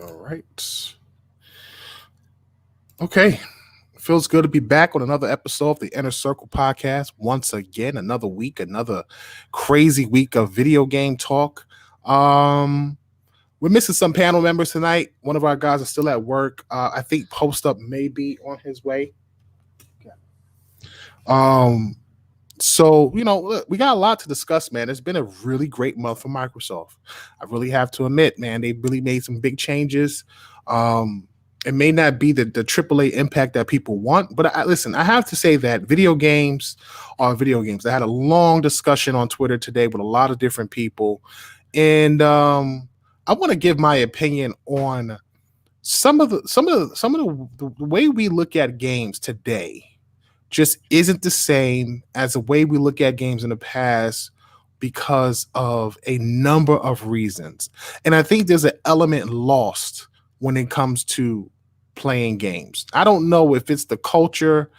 All right. Okay. Feels good to be back on another episode of the Inner Circle podcast. Once again, another week, another crazy week of video game talk. We're missing some panel members tonight. One of our guys is still at work. I think Post Up may be on his way. Um, so look, we got a lot to discuss, man. It's been a really great month for Microsoft. I really have to admit, man, they really made some big changes. It may not be the AAA impact that people want, but listen, I have to say that video games are video games. I had a long discussion on Twitter today with a lot of different people, and I want to give my opinion on some of the way we look at games today. Just isn't the same as the way we look at games in the past because of a number of reasons. And I think there's an element lost when it comes to playing games. I don't know if it's the culture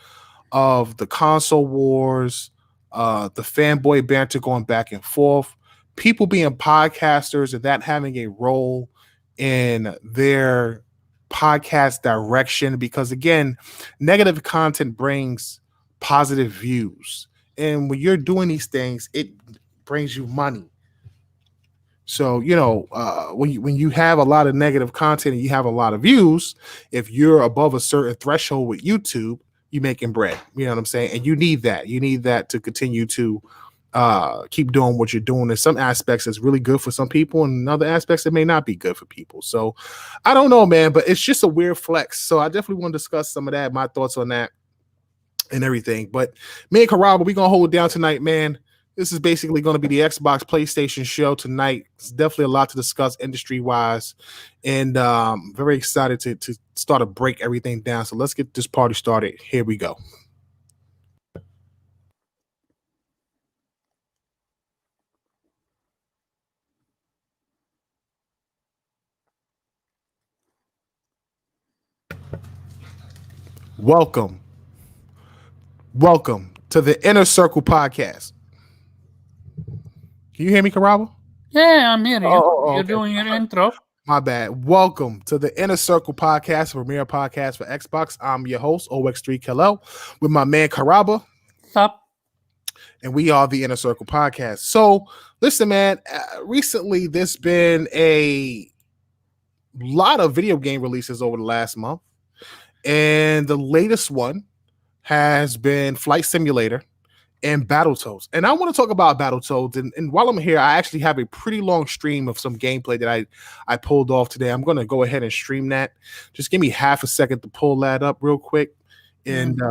of the console wars, the fanboy banter going back and forth, people being podcasters and that having a role in their podcast direction, because again, negative content brings positive views, and when you're doing these things, it brings you money. So when you have a lot of negative content and you have a lot of views, if you're above a certain threshold with YouTube, you're making bread. You know what I'm saying? And you need that to continue to keep doing what you're doing. In some aspects, it's really good for some people, and in other aspects, it may not be good for people. So I don't know, man, but it's just a weird flex. So I definitely want to discuss some of that, my thoughts on that and everything. But me and Karaba, we're gonna hold it down tonight, man. This is basically going to be the Xbox PlayStation show tonight. It's definitely a lot to discuss industry wise, and very excited to start to break everything down. So let's get this party started. Here we go. Welcome to the Inner Circle podcast. Can you hear me, Karaba? Yeah, I'm hearing you. You're Okay. doing your intro. My bad. Welcome to the Inner Circle podcast, premier podcast for Xbox. I'm your host, OX3KLL, with my man Karaba. Stop. And we are the Inner Circle podcast. So, listen, man, recently there's been a lot of video game releases over the last month. And the latest one has been Flight Simulator and Battletoads. And I want to talk about Battletoads. And while I'm here, I actually have a pretty long stream of some gameplay that I pulled off today. I'm going to go ahead and stream that. Just give me half a second to pull that up real quick and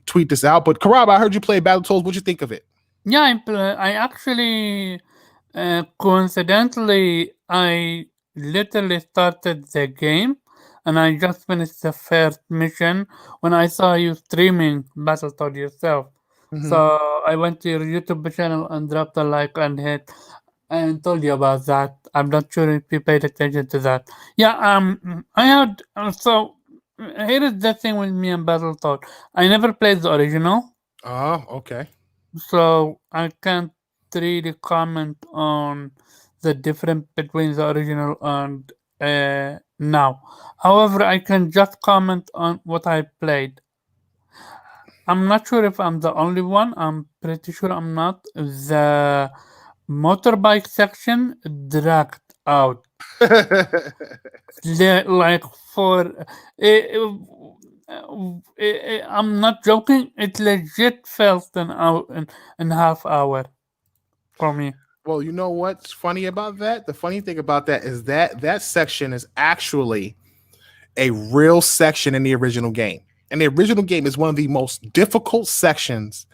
tweet this out. But Karab, I heard you play Battletoads. What'd you think of it? Yeah, I actually, coincidentally, I literally started the game and I just finished the first mission when I saw you streaming Battletoads yourself. Mhm. So I went to your YouTube channel and dropped a like and told you about that. I'm not sure if you paid attention to that. Yeah, I had so here is the thing with me and Battletoads. I never played the original, Oh, okay. so I can't really comment on the difference between the original and now. However, I can just comment on what I played. I'm not sure if I'm the only one. I'm pretty sure I'm not. The motorbike section dragged out. Like for I'm not joking. It legit felt an hour and a half hour for me. Well, you know what's funny about that? The funny thing about that is that section is actually a real section in the original game. And the original game is one of the most difficult sections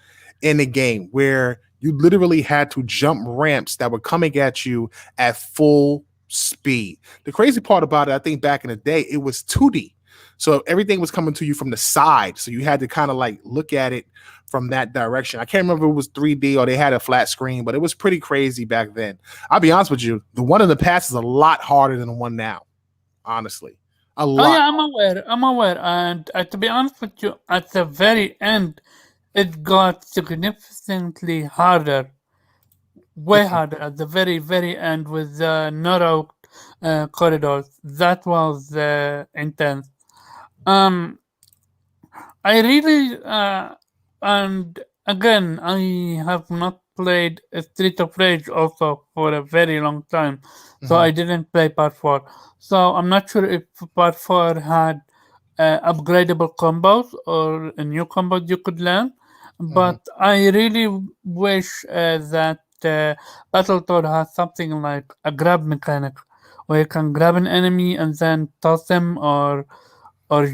in the game, where you literally had to jump ramps that were coming at you at full speed. The crazy part about it, I think back in the day, it was 2D. So everything was coming to you from the side. So you had to kind of like look at it from that direction. I can't remember if it was 3D or they had a flat screen, but it was pretty crazy back then. I'll be honest with you, the one in the past is a lot harder than the one now, honestly. A lot. Oh yeah, I'm aware. And to be honest with you, at the very end, it got significantly harder, way harder at the very, very end with the narrow corridors. That was intense. Um, I really and again I have not played Street of Rage also for a very long time, so Hmm. I didn't play Part Four. So I'm not sure if Part Four had upgradable combos or a new combos you could learn, Hmm. but I really wish that Battletoad has something like a grab mechanic where you can grab an enemy and then toss them or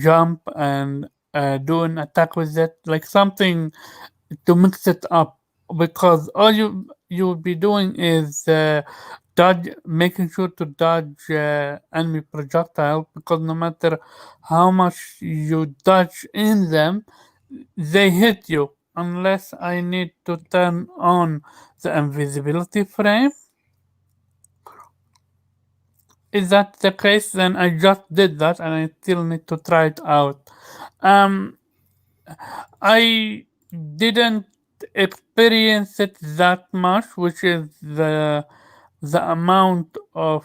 jump and do an attack with it, like something to mix it up. Because all you would be doing is dodge, making sure to dodge enemy projectile. Because no matter how much you dodge in them, they hit you unless I need to turn on the invisibility frame. Is that the case? Then I just did that and I still need to try it out. Um, I didn't experience it that much, which is the amount of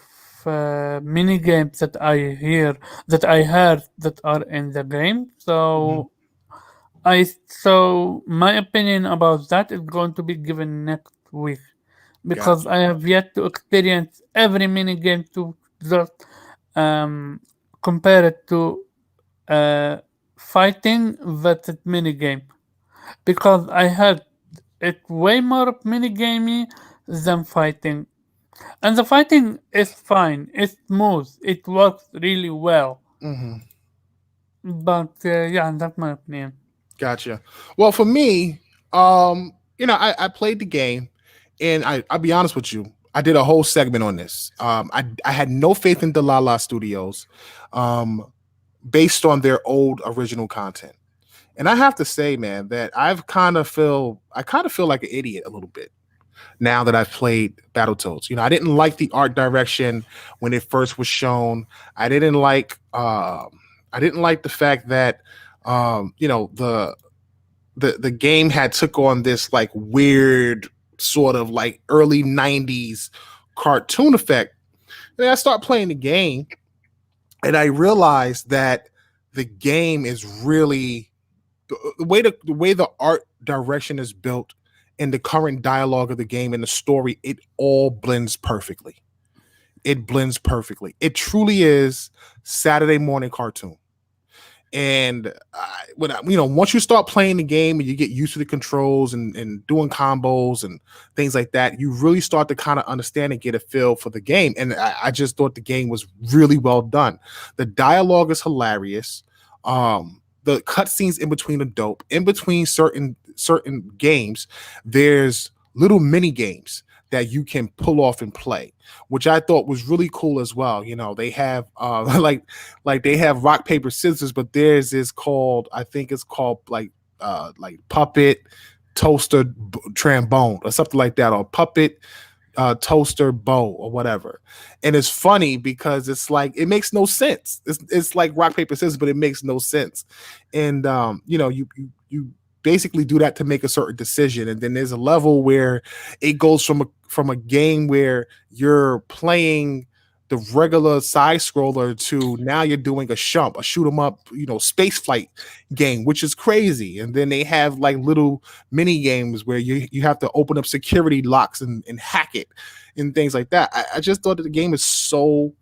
mini games that I hear that I heard that are in the game. Hmm. So my opinion about that is going to be given next week because Gotcha. I have yet to experience every mini game to just um, compare it to uh, fighting versus mini game because I had it way more mini gamey than fighting. And the fighting is fine, it's smooth, it works really well. Hmm. But yeah, that's my opinion. Gotcha. Well, for me, I played the game, and I'll be honest with you. I did a whole segment on this. I had no faith in Delilah Studios, um, based on their old original content. And I have to say, man, that I kind of feel like an idiot a little bit now that I've played Battletoads. I didn't like the art direction when it first was shown. I didn't like I didn't like the fact that the game had took on this like weird sort of like early 90s cartoon effect. And I start playing the game and I realized that the game is really the way the art direction is built and the current dialogue of the game and the story, it all blends perfectly. It blends perfectly. It truly is Saturday morning cartoon. And once you start playing the game and you get used to the controls and doing combos and things like that, you really start to kind of understand and get a feel for the game. And I just thought the game was really well done. The dialogue is hilarious. The cutscenes in between are dope. In between certain games, there's little mini games that you can pull off and play, which I thought was really cool as well. They have like they have rock paper scissors, but theirs is called, I think it's called like puppet toaster trombone or something like that, or puppet toaster bow or whatever. And it's funny because it's like it makes no sense. It's like rock paper scissors, but it makes no sense. And you basically do that to make a certain decision, and then there's a level where it goes from a game where you're playing the regular side scroller to now you're doing a shoot 'em up, space flight game, which is crazy. And then they have like little mini games where you have to open up security locks and hack it and things like that. I just thought that the game is so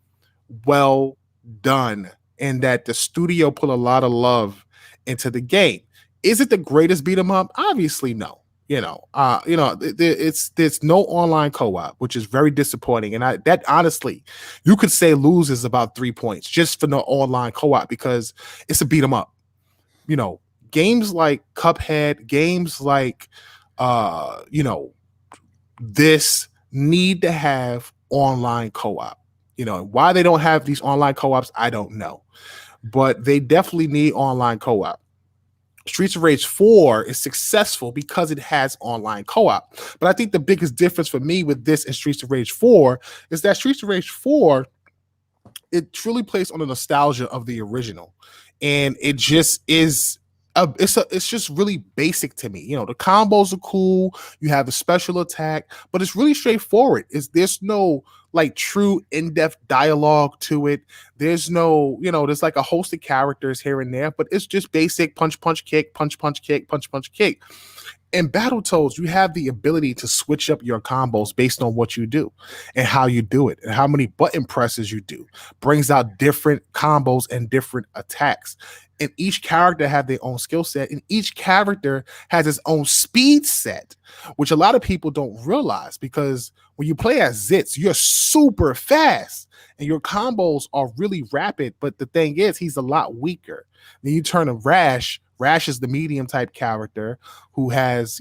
well done and that the studio put a lot of love into the game. Is it the greatest beat 'em up? Obviously, no. It's there's no online co-op, which is very disappointing. And that honestly, you could say loses about 3 points just for no online co-op because it's a beat 'em up. You know, games like Cuphead, games like uh, you know, this need to have online co-op. Why they don't have these online co-ops, I don't know. But they definitely need online co-op. Streets of Rage 4 is successful because it has online co-op. But I think the biggest difference for me with this and Streets of Rage 4 is that Streets of Rage 4, it truly plays on the nostalgia of the original. And it just is it's just really basic to me. The combos are cool. You have a special attack, but it's really straightforward. There's no like true in-depth dialogue to it. There's no, there's like a host of characters here and there, but it's just basic punch, punch, kick, punch, punch, kick, punch, punch, kick. In Battletoads, you have the ability to switch up your combos based on what you do and how you do it and how many button presses you do. Brings out different combos and different attacks. And each character have their own skill set, and each character has its own speed set, which a lot of people don't realize, because when you play as Zitz, you're super fast and your combos are really rapid. But the thing is, he's a lot weaker. Then you turn to Rash. Rash is the medium type character who has,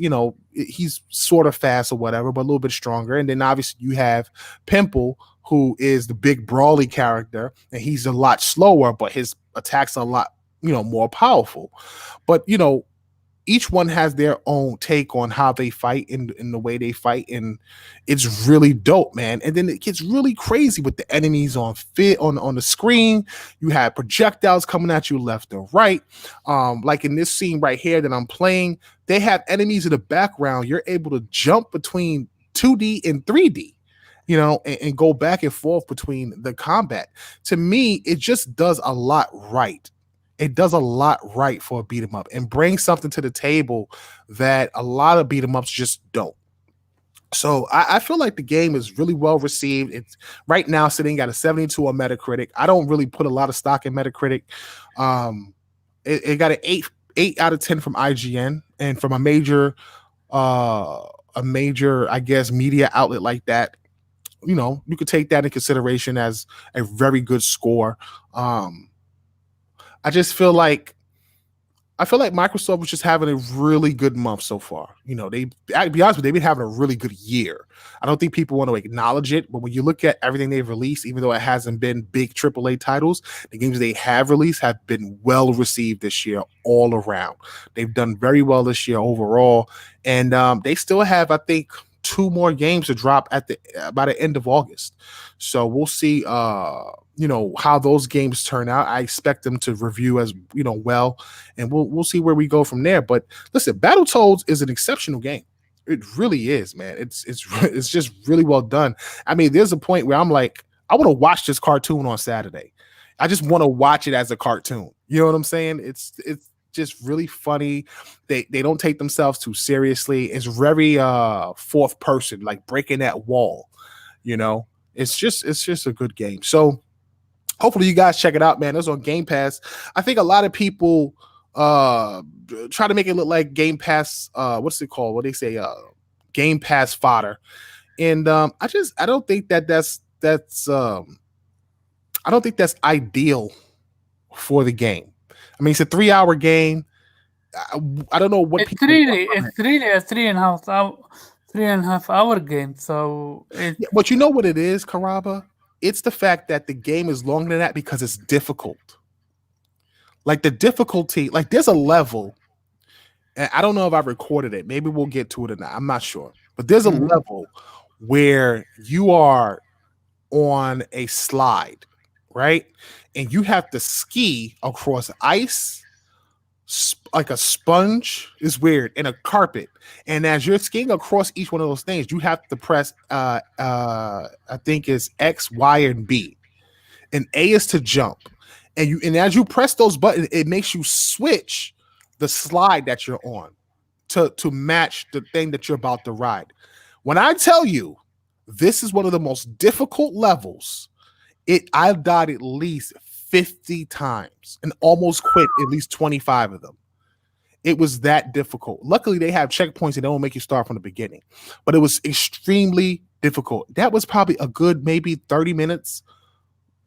he's sort of fast or whatever, but a little bit stronger. And then obviously you have Pimple, who is the big brawly character, and he's a lot slower, but his attacks are a lot, more powerful. But, each one has their own take on how they fight in the way they fight, and it's really dope, man. And then it gets really crazy with the enemies on the screen. You have projectiles coming at you left and right. Like in this scene right here that I'm playing, they have enemies in the background. You're able to jump between 2D and 3D. And go back and forth between the combat. To me, it just does a lot right. It does a lot right for a beat 'em up and brings something to the table that a lot of beat 'em ups just don't. So I feel like the game is really well received. It's right now sitting at a 72 on Metacritic. I don't really put a lot of stock in Metacritic. It got an 8 out of 10 from IGN, and from a major, I guess, media outlet like that. You could take that in consideration as a very good score. I just feel like Microsoft was just having a really good month so far. To be honest with you, they've been having a really good year. I don't think people want to acknowledge it, but when you look at everything they've released, even though it hasn't been big AAA titles, the games they have released have been well received this year all around. They've done very well this year overall, and they still have, I think, 2 more games to drop by the end of August. So we'll see how those games turn out. I expect them to review as well, and we'll see where we go from there. But listen, Battletoads is an exceptional game. It really is, man. It's just really well done. I mean, there's a point where I'm like, I want to watch this cartoon on Saturday. I just want to watch it as a cartoon. You know what I'm saying? It's just really funny. They don't take themselves too seriously. It's very fourth person, like breaking that wall. It's just a good game. So hopefully you guys check it out, man. It's on Game Pass. I think a lot of people try to make it look like Game Pass. What's it called? What they say? Game Pass fodder. And I don't think that's I don't think that's ideal for the game. I mean, it's a 3-hour game. I don't know what it's really a 3.5 hour game. So but you know what it is, Karaba? It's the fact that the game is longer than that because it's difficult. Like the difficulty, like there's a level, and I don't know if I recorded it. Maybe we'll get to it or not. I'm not sure. But there's a level where you are on a slide, right? And you have to ski across ice, like a sponge is weird, and a carpet. And as you're skiing across each one of those things, you have to press I think it's X, Y, and B. And A is to jump. And as you press those buttons, it makes you switch the slide that you're on to match the thing that you're about to ride. When I tell you this is one of the most difficult levels, I've died at least 50 times and almost quit at least 25 of them. It was that difficult. Luckily, they have checkpoints that don't make you start from the beginning, but it was extremely difficult. That was probably a good maybe 30 minutes.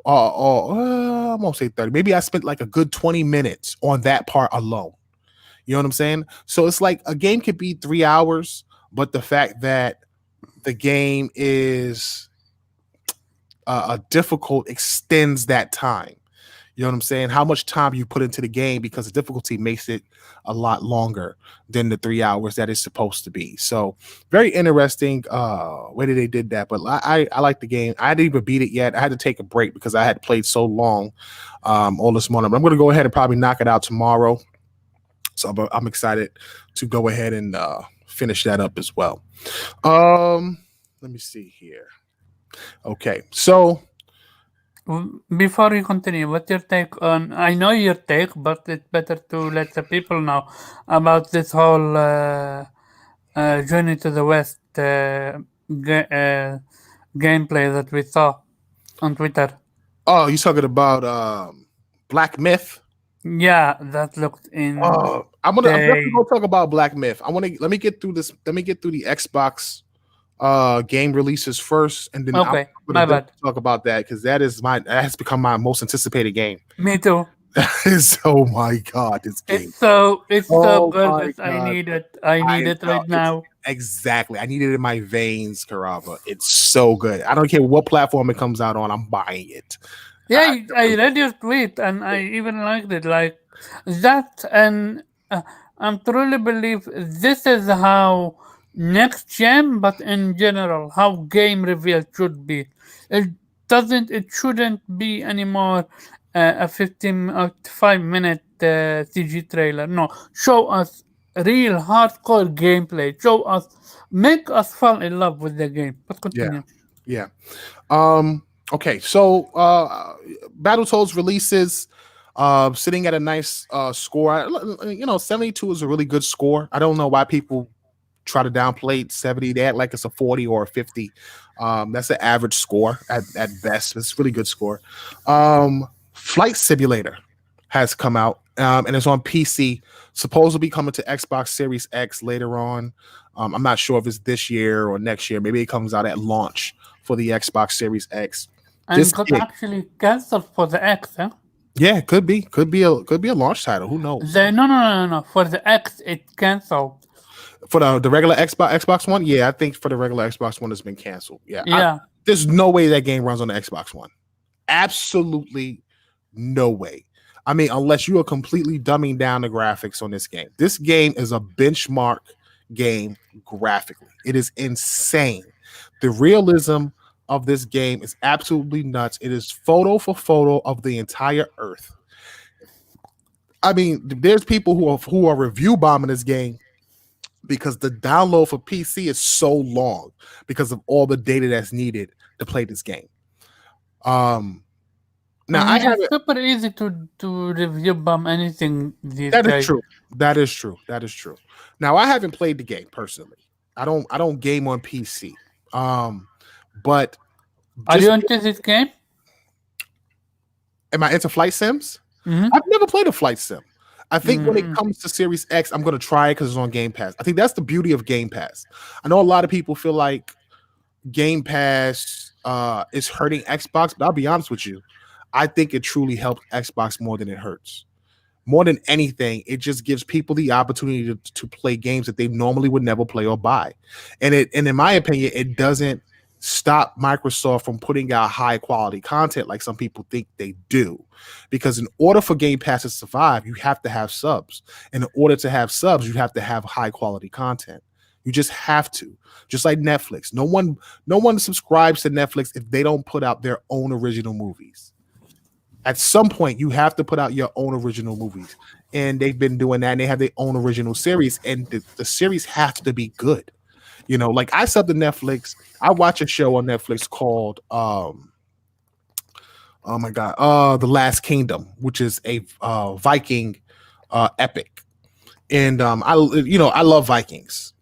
I won't say 30. Maybe I spent like a good 20 minutes on that part alone. You know what I'm saying? So it's like a game could be 3 hours, but the fact that the game is difficult extends that time. You know what I'm saying? How much time you put into the game, because the difficulty makes it a lot longer than the 3 hours that it's supposed to be. So very interesting way that they did that. But I like the game. I didn't even beat it yet. I had to take a break because I had played so long all this morning. But I'm going to go ahead and probably knock it out tomorrow. So I'm excited to go ahead and finish that up as well. Um, let me see here. Okay, so Before you continue, what's your take on? I know your take, but it's better to let the people know about this whole Journey to the West gameplay that we saw on Twitter. oh, you talking about Black Myth? Yeah, that looked insane. I'm definitely gonna talk about Black Myth. I want to let me get through this. Let me get through the Xbox game releases first, and then I'm Okay, gonna my bad. definitely talk about that because that has become my most anticipated game. Me too. Oh my god, this game! It's so Oh good. my I god, need it. I I need it know right it's now. exactly. I need it in my veins, Karava. It's so good. I don't care what platform it comes out on. I'm buying it. Yeah, I read your tweet and I even liked it. Like that, and I'm truly believe this is how next gen, but in general, how game reveal should be. It it shouldn't be anymore a 15 or 5 minute CG trailer. No, show us real hardcore gameplay. Show us, make us fall in love with the game. But Yeah, continue. yeah. Um. Okay. So, Battletoads releases, sitting at a nice score. 72 is a really good score. I don't know why people try to downplay 70. They act like it's a 40 or a 50. That's an average score at best. It's a really good score. Flight Simulator has come out, and it's on PC. Supposed to be coming to Xbox Series X later on. I'm not sure if it's this year or next year. Maybe it comes out at launch for the Xbox Series X. And This got game, actually cancelled for the X, huh? yeah, could be a launch title. Who knows? No, no, no, no, no. For the X, it canceled. For the regular Xbox One, yeah, I think for the regular Xbox One, it's been canceled. Yeah, Yeah. there's no way that game runs on the Xbox One. Absolutely no way. I mean, unless you are completely dumbing down the graphics on this game. This game is a benchmark game graphically. It is insane. The realism of this game is absolutely nuts. It is photo for photo of the entire Earth. I mean, there's people who are review bombing this game because the download for PC is so long because of all the data that's needed to play this game. Um, now I I mean, it's haven't. super easy to review bomb anything these That is days. true. That is true. That is true. Now I haven't played the game personally. I don't game on PC. But Are you just into this game? am I into flight sims? Mm-hmm. I've never played a flight sim. I think when it Mm-hmm. comes to Series X, I'm gonna try it because it's on Game Pass. I think that's the beauty of Game Pass. I know a lot of people feel like Game Pass is hurting Xbox, but I'll be honest with you. I think it truly helps Xbox more than it hurts. More than anything, it just gives people the opportunity to play games that they normally would never play or buy. And in my opinion, it doesn't stop Microsoft from putting out high quality content like some people think they do. Because in order for Game Pass to survive, you have to have subs. And in order to have subs, you have to have high quality content. You just have to. Just like Netflix. No one subscribes to Netflix if they don't put out their own original movies. At some point you have to put out your own original movies, and they've been doing that, and they have their own original series, and the series has to be good. Like I sub to Netflix. I watch a show on Netflix called oh my god, The Last Kingdom, which is a Viking epic. And I love Vikings.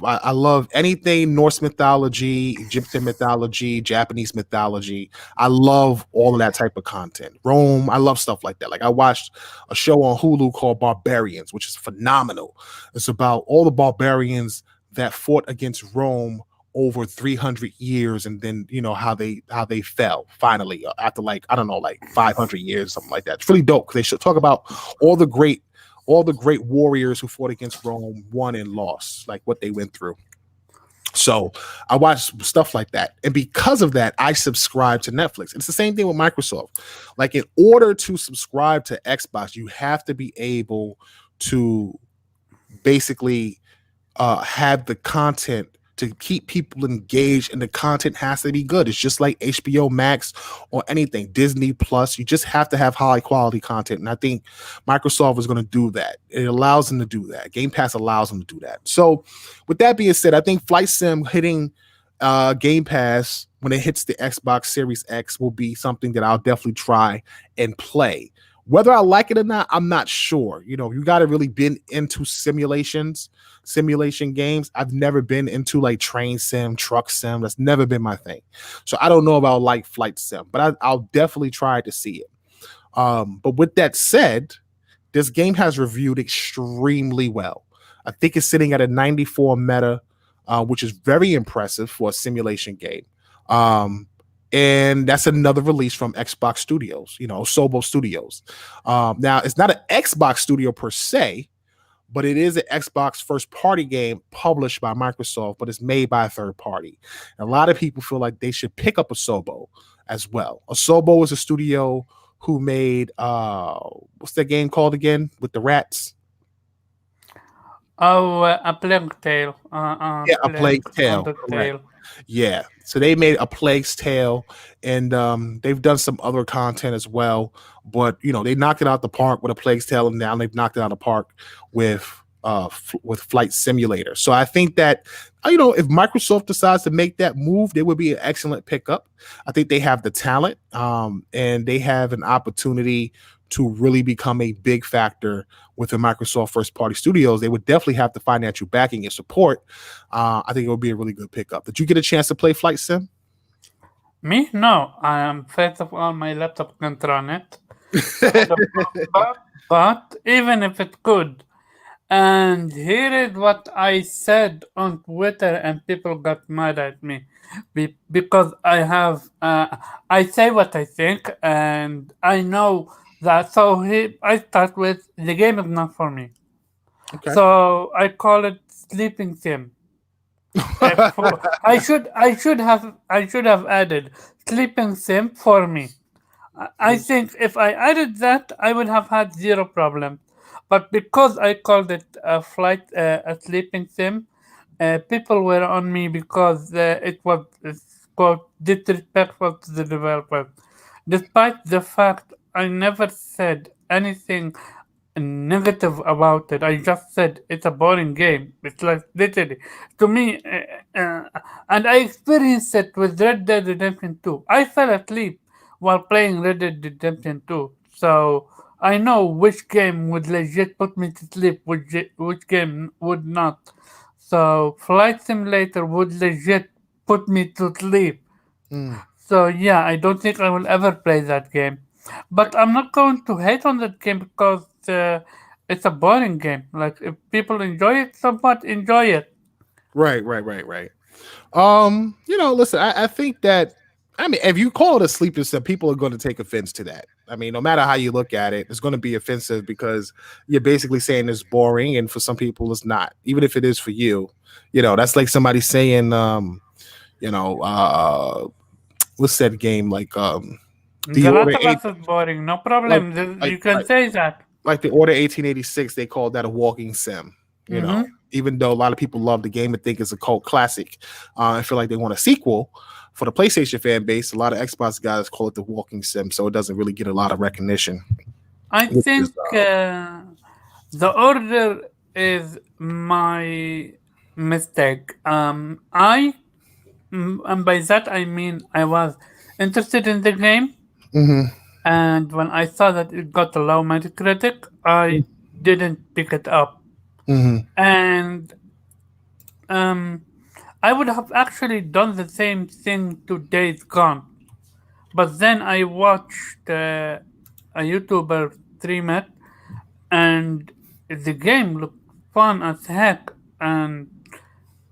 I love anything Norse mythology, Egyptian mythology, Japanese mythology. I love all of that type of content. Rome, I love stuff like that. Like I watched a show on Hulu called Barbarians, which is phenomenal. It's about all the barbarians that fought against Rome over 300 years, and then how they fell finally after, like, I don't know, like 500 years, something like that. It's really dope because they should talk about all the great all the great warriors who fought against Rome, won and lost, like what they went through. So I watch stuff like that. And because of that, I subscribe to Netflix. It's the same thing with Microsoft. Like, in order to subscribe to Xbox, you have to be able to basically have the content to keep people engaged, and the content has to be good. It's just like HBO Max or anything, Disney Plus. You just have to have high quality content. And I think Microsoft is going to do that. It allows them to do that. Game Pass allows them to do that. So, with that being said, I think Flight Sim hitting Game Pass when it hits the Xbox Series X will be something that I'll definitely try and play. Whether I like it or not, I'm not sure. You got to really been into simulation games. I've never been into like train sim, truck sim. That's never been my thing. So I don't know about like flight sim, but I'll definitely try to see it. But with that said, this game has reviewed extremely well. I think it's sitting at a 94 meta, which is very impressive for a simulation game. Um, and that's another release from Xbox Studios, Sobo Studios. Now, it's not an Xbox studio per se, but it is an Xbox first party game published by Microsoft, but it's made by a third party. And a lot of people feel like they should pick up Asobo as well. Asobo is a studio who made what's that game called again with the rats? Oh, a Plague Tale. Yeah, A Plague Plague's on Tale, the correct. Tale. Yeah. So they made A Plague's Tale, and they've done some other content as well. But they knocked it out the park with A Plague's Tale, and now they've knocked it out the park with with Flight Simulator. So I think that if Microsoft decides to make that move, they would be an excellent pickup. I think they have the talent, and they have an opportunity to really become a big factor within Microsoft first party studios. They would definitely have the financial backing and support. I think it would be a really good pickup. Did you get a chance to play Flight Sim? Me? No. I am first of all, my laptop can't run it. But even if it could, and here is what I said on Twitter, and people got mad at me because I say what I think, and I know that. So I start with the game is not for me. Okay. So I call it sleeping sim. I should have added sleeping sim for me. I think if I added that, I would have had zero problem. But because I called it a sleeping sim, people were on me because it was quote disrespectful to the developer. Despite the fact I never said anything negative about it, I just said it's a boring game. It's like literally to me, and I experienced it with Red Dead Redemption 2. I fell asleep while playing Red Dead Redemption 2. So I know which game would legit put me to sleep, which game would not. So Flight Simulator would legit put me to sleep. Mm, So yeah, I don't think I will ever play that game. But I'm not going to hate on that game because it's a boring game. Like if people enjoy it somewhat, enjoy it. right, right, right, right. Listen, I think that if you call it a sleeper sim, people are going to take offense to that. I mean, no matter how you look at it, it's going to be offensive because you're basically saying it's boring, and for some people, it's not. Even if it is for you, that's like somebody saying, you know, uh, what's that game like? The The Order Last of Eight, Us is boring. No like problem. like You can like say that. like the Order 1886. They called that a walking sim. Mm-hmm. Even though a lot of people love the game and think it's a cult classic, I feel like they want a sequel for the PlayStation fan base. A lot of Xbox guys call it the walking sim, so it doesn't really get a lot of recognition. I Which is, think the order is my mistake. And by that I mean I was interested in the game, mhm, and when I saw that it got a low Metacritic, I didn't pick it up. mhm, And um, I would have actually done the same thing to Days Gone, but then I watched a YouTuber stream it, and the game looked fun as heck, and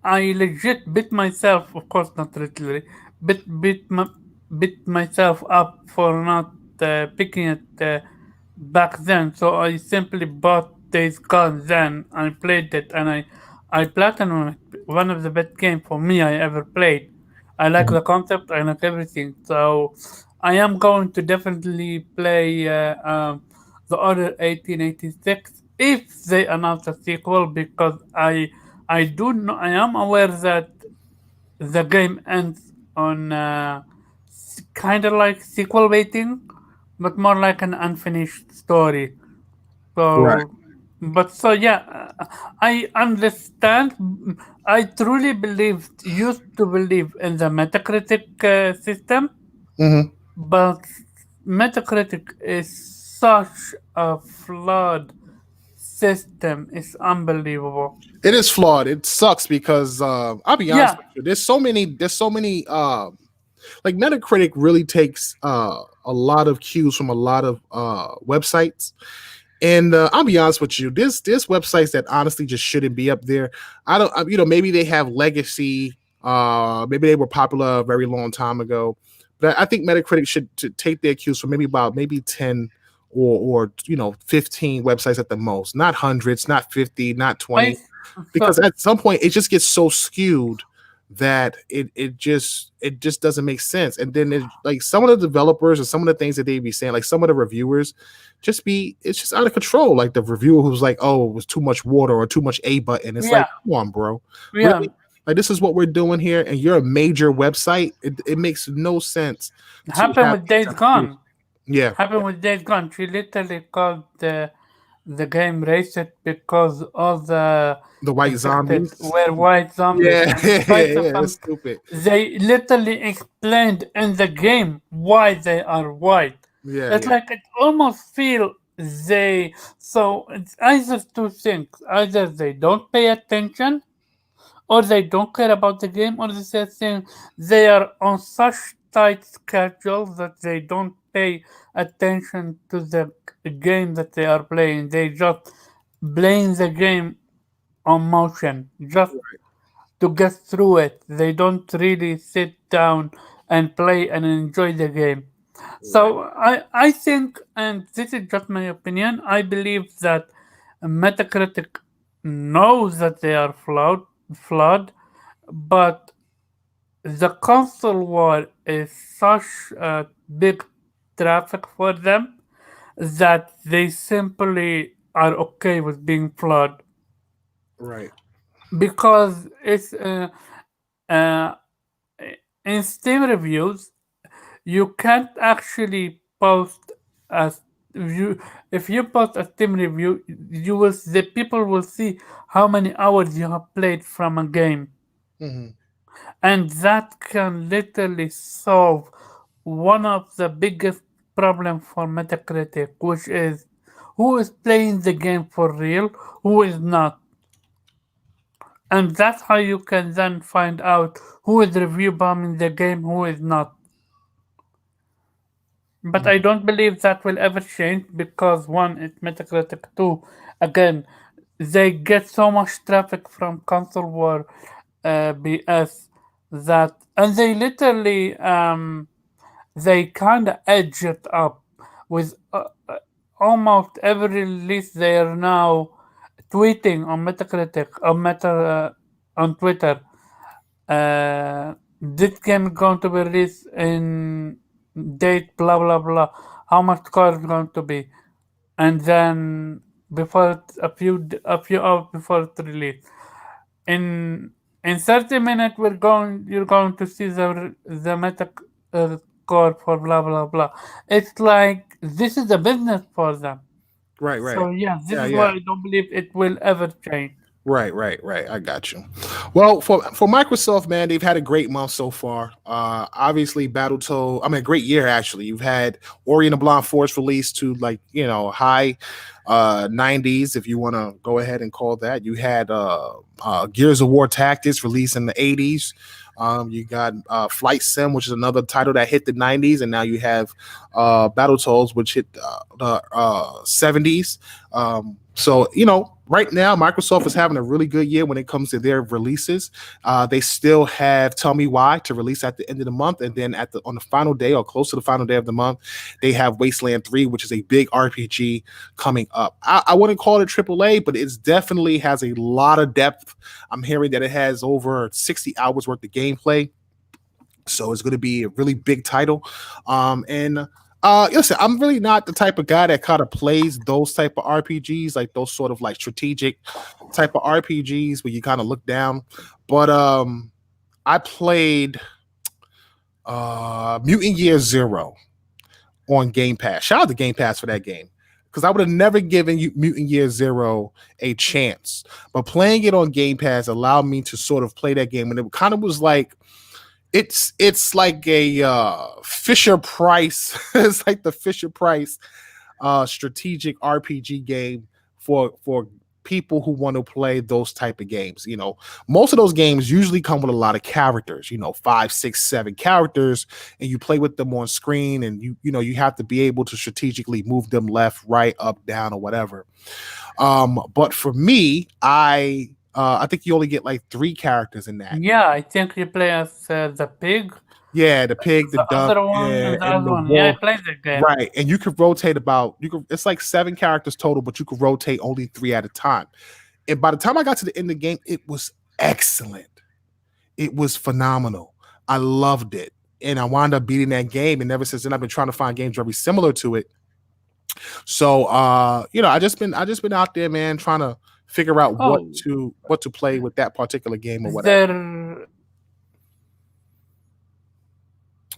I legit bit myself, of course not literally, bit myself up for not picking it back then. So I simply bought Days Gone then. I played it and I platinum it. One of the best games for me I ever played. I like mhm. the concept. I like everything. So I am going to definitely play the other 1886 if they announce a sequel because I do know I am aware that the game ends on kind of like sequel waiting, but more like an unfinished story. Right. So, but so yeah, I understand. I truly believed, used to believe in the Metacritic system, Hmm. but Metacritic is such a flawed system. It's unbelievable. It is flawed. It sucks because I'll be honest Yeah, with you. There's so many like Metacritic really takes a lot of cues from a lot of websites. And I'll be honest with you, there's websites that honestly just shouldn't be up there. I don't, maybe they have legacy. Maybe they were popular a very long time ago, but I think Metacritic should to take their cues from maybe 10 or 15 websites at the most, not hundreds, not 50, not I 20, because so at some point it just gets so skewed that it just doesn't make sense. And then like some of the developers and some of the things that they be saying, like some of the reviewers, it's just out of control. Like the reviewer who's like, "Oh, it was too much water or too much A button." It's yeah, like, come on, bro, yeah. really? Like this is what we're doing here, and you're a major website. It makes no sense to Happened have with these Days type of views. Gone. Yeah, Happened with Days Gone. She literally called the game racist because all the the white infected zombies. were white zombies, Yeah, and despite the yeah, that's fact stupid. they literally explained in the game why they are white. Yeah, It's yeah. like it almost feel they so it's either two things. Either they don't pay attention or they don't care about the game, or the third thing, they are on such tight schedule that they don't pay attention to the game that they are playing. They just playing the game on motion, just to get through it. They don't really sit down and play and enjoy the game. Right. So I think, and this is just my opinion, I believe that Metacritic knows that they are flawed, but the console war is such a big traffic for them that they simply are okay with being flawed Right. because it's uh, in Steam reviews you can't actually post a review. If you post a Steam review, you will the people will see how many hours you have played from a game, Hmm. and that can literally solve one of the biggest problem for Metacritic, which is who is playing the game for real, who is not. And that's how you can then find out who is review bombing the game, who is not. But I don't believe that will ever change because one, it's Metacritic. Two, again, they get so much traffic from console war BS that, and they literally they kind of edge it up with almost every release. They are now tweeting on Metacritic on on Twitter. This game is going to be released in date blah blah blah. How much cost is going to be, and then a few hours before it release, in 30 minutes you're going to see the meta score for blah blah blah. It's like this is a business for them. Right. Right. So yeah, this Yeah. is why Yeah. I don't believe it will ever change. Right, right, right. I got you. Well, for Microsoft, man, they've had a great month so far. Obviously, Battletoad. I mean, a great year actually. You've had Ori and the Blind Forest released to like high 90s, if you want to go ahead and call that. You had Gears of War Tactics released in the 80s. You got Flight Sim, which is another title that hit the 90s, and now you have Battletoads, which hit the 70s. So right now Microsoft is having a really good year when it comes to their releases. They still have Tell Me Why to release at the end of the month, and then on the final day or close to the final day of the month, they have Wasteland 3, which is a big RPG coming up. I wouldn't call it AAA, but it definitely has a lot of depth. I'm hearing that it has over 60 hours worth of gameplay, so it's going to be a really big title. And listen, I'm really not the type of guy that kind of plays those type of RPGs, like those sort of like strategic type of RPGs where you kind of look down. But I played Mutant Year Zero on Game Pass. Shout out to Game Pass for that game. Because I would have never given you Mutant Year Zero a chance. But playing it on Game Pass allowed me to sort of play that game. And it kind of was like it's like a Fisher Price. It's like the Fisher Price strategic RPG game for people who want to play those type of games. You know, most of those games usually come with a lot of characters. You know, 5, 6, 7 characters, and you play with them on screen, and you have to be able to strategically move them left, right, up, down, or whatever. But for me, I think you only get like 3 characters in that. Yeah, I think you play as the pig, Yeah, the pig, the the duck, other one, yeah, and the and other the one. Yeah, I wolf. played the game. Right. And you could rotate it's like 7 characters total, but you could rotate only 3 at a time. And by the time I got to the end of the game, it was excellent. It was phenomenal. I loved it. And I wound up beating that game. And ever since then I've been trying to find games very similar to it. So I just been out there, man, trying to figure out what Oh, to play with that particular game or whatever. there